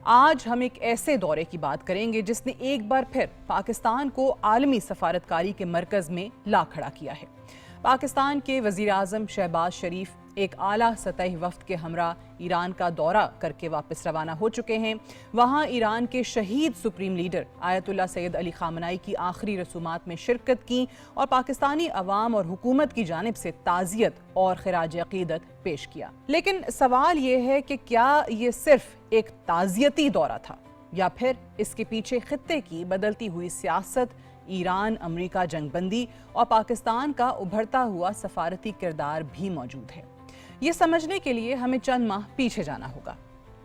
आज हम एक ऐसे दौरे की बात करेंगे जिसने एक बार फिर पाकिस्तान को आलमी सफारतकारी के मरकज़ में ला खड़ा किया है। पाकिस्तान के वज़ीर आज़म शहबाज शरीफ एक आला सतही वफ़द के हमरा ईरान का दौरा करके वापस रवाना हो चुके हैं। वहाँ ईरान के शहीद supreme leader Ayatollah Syed Ali खामनाई की आखिरी रसूमात में शिरकत की और पाकिस्तानी अवाम और हुकूमत की जानिब से ताज़ियत और खिराज अक़ीदत पेश किया। लेकिन सवाल ये है कि क्या ये सिर्फ एक ताज़ियती दौरा था या फिर इसके पीछे खित्ते की बदलती हुई सियासत, ईरान अमरीका जंगबंदी और पाकिस्तान का उभरता हुआ सफारती किरदार भी मौजूद है? ये समझने के लिए हमें चंद माह पीछे जाना होगा।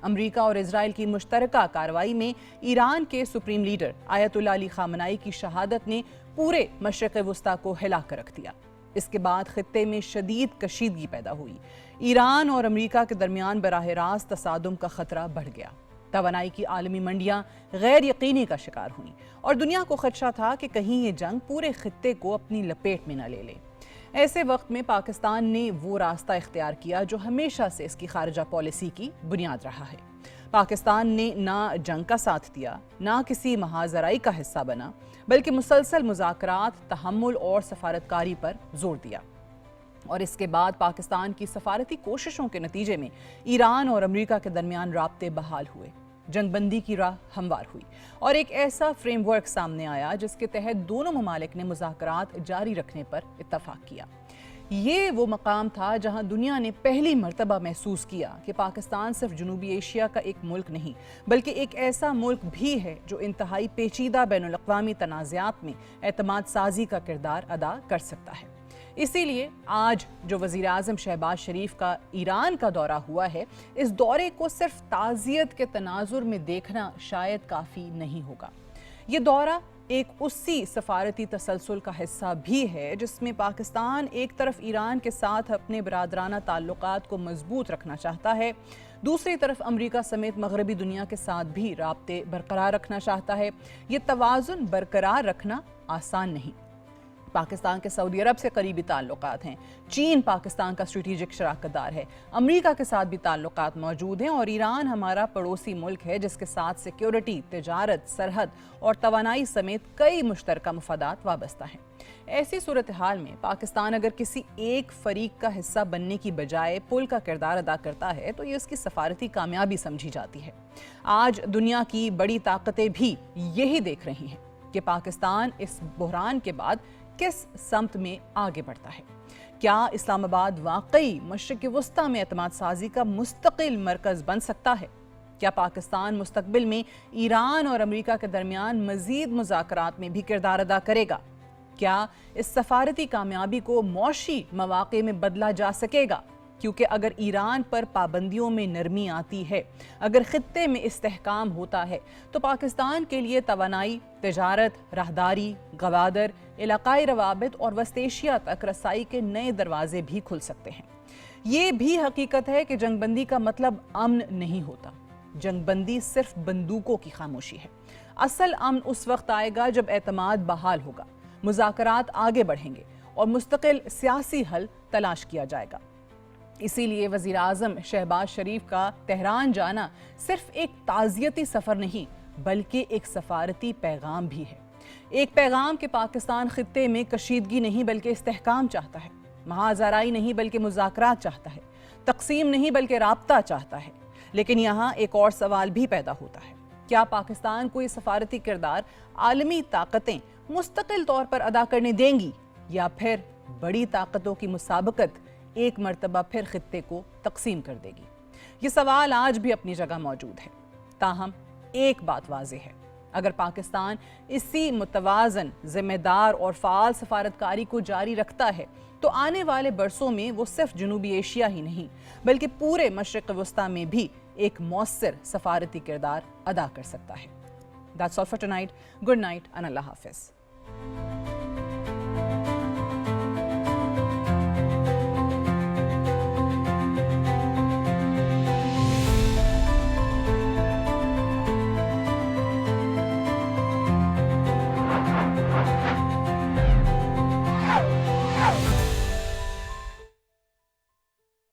अमरीका और इजराइल की मुश्तरका कार्रवाई में ईरान के सुप्रीम लीडर आयतुल्लाह अली खामनाई की शहादत ने पूरे मशरिक़ वुस्ता को हिला कर रख दिया। इसके बाद खित्ते में शदीद कशीदगी पैदा हुई। ईरान और अमरीका के दरमियान बराह रास्त तसादुम का खतरा बढ़ गया। तवानाई की आलमी मंडियां गैर यकीनी का शिकार हुई और दुनिया को खदशा था कि कहीं ये जंग पूरे खित्ते को अपनी लपेट में न ले ले। ऐसे वक्त में पाकिस्तान ने वो रास्ता इख्तियार किया जो हमेशा से इसकी खारजा पॉलिसी की बुनियाद रहा है। पाकिस्तान ने ना जंग का साथ दिया, ना किसी महाजराई का हिस्सा बना, बल्कि मुसलसल मुज़ाकरात, तहम्मुल और सफारतकारी पर जोर दिया। और इसके बाद पाकिस्तान की सफारती कोशिशों के नतीजे में ईरान और अमरीका के दरमियान राब्ते बहाल हुए। जंगबंदी की राह हमवार हुई और एक ऐसा फ्रेमवर्क सामने आया जिसके तहत दोनों ममालिक ने मुज़ाकरात जारी रखने पर इत्तफाक किया। ये वो मकाम था जहां दुनिया ने पहली मर्तबा महसूस किया कि पाकिस्तान सिर्फ जनूबी एशिया का एक मुल्क नहीं बल्कि एक ऐसा मुल्क भी है जो इंतहाई पेचीदा बैनुल-अक़वामी तनाज़ात में एतमाद साजी का किरदार अदा कर सकता है। इसीलिए आज जो वज़ीर आज़म शहबाज शरीफ का ईरान का दौरा हुआ है, इस दौरे को सिर्फ ताज़ियत के तनाजुर में देखना शायद काफ़ी नहीं होगा। ये दौरा एक उसी सफारती तसलसल का हिस्सा भी है जिसमें पाकिस्तान एक तरफ ईरान के साथ अपने बरादराना ताल्लुकात को मजबूत रखना चाहता है, दूसरी तरफ अमेरिका समेत मगरबी दुनिया के साथ भी राब्ते बरकरार रखना चाहता है। ये तवाज़ुन बरकरार रखना आसान नहीं। पाकिस्तान के सऊदी अरब से करीबी ताल्लुकात हैं, चीन पाकिस्तान का स्ट्रेटेजिक शराकतदार है, अमेरिका के साथ भी ताल्लुकात मौजूद हैं और ईरान हमारा पड़ोसी मुल्क है जिसके साथ सिक्योरिटी, तिजारत, सरहद और तवानाई समेत कई मुश्तरका मफादात वाबस्ता हैं। ऐसी सूरत हाल में पाकिस्तान अगर किसी एक फरीक का हिस्सा बनने की बजाय पुल का किरदार अदा करता है तो ये उसकी सफारती कामयाबी समझी जाती है। आज दुनिया की बड़ी ताकतें भी यही देख रही हैं कि पाकिस्तान इस बुहरान के बाद किस समत में आगे बढ़ता है। क्या इस्लामाबाद वाकई मशरिक़ वस्ता में एतमाद साजी का मुस्तकिल मरकज़ बन सकता है? क्या पाकिस्तान मुस्तकबिल में ईरान और अमेरिका के दरमियान मज़ीद मुज़ाकरात में भी किरदार अदा करेगा? क्या इस सफारती कामयाबी को मौशी मौक़े में बदला जा सकेगा? क्योंकि अगर ईरान पर पाबंदियों में नरमी आती है, अगर ख़ित्ते में इस्तेहकाम होता है तो पाकिस्तान के लिए तवानाई, तिजारत, राहदारी, गवादर, इलाकाई रवाबित और वस्त एशिया तक रसाई के नए दरवाजे भी खुल सकते हैं। ये भी हकीकत है कि जंगबंदी का मतलब अमन नहीं होता। जंगबंदी सिर्फ बंदूकों की खामोशी है। असल अमन उस वक्त आएगा जब एतमाद बहाल होगा, मुज़ाकरात आगे बढ़ेंगे और मुस्तकिल सियासी हल तलाश किया जाएगा। इसीलिए वज़ीर आज़म शहबाज शरीफ का तेहरान जाना सिर्फ एक ताज़ियती सफ़र नहीं बल्कि एक सफारती पैगाम भी है। एक पैगाम कि पाकिस्तान ख़ित्ते में कशीदगी नहीं बल्कि इस्तेहकाम चाहता है, महाज़राई नहीं बल्कि मुज़ाकरात चाहता है, तक़सीम नहीं बल्कि राब्ता चाहता है। लेकिन यहाँ एक और सवाल भी पैदा होता है, क्या पाकिस्तान को ये सफारती किरदार आलमी ताकतें मुस्तकिल तौर पर अदा करने देंगी या फिर बड़ी ताकतों की मुसाबकत एक मर्तबा फिर खित्ते को तकसीम कर देगी? ये सवाल आज भी अपनी जगह मौजूद है। ताहम एक बात वाज़ेह है, अगर पाकिस्तान इसी मुतवाज़न, ज़िम्मेदार और फ़ाल सफारतकारी को जारी रखता है तो आने वाले बरसों में वो सिर्फ जनूबी एशिया ही नहीं बल्कि पूरे मशरिक़ वस्ता में भी एक मौसर सफारती किरदार अदा कर सकता है। That's all for tonight. Good night and Allah Hafiz.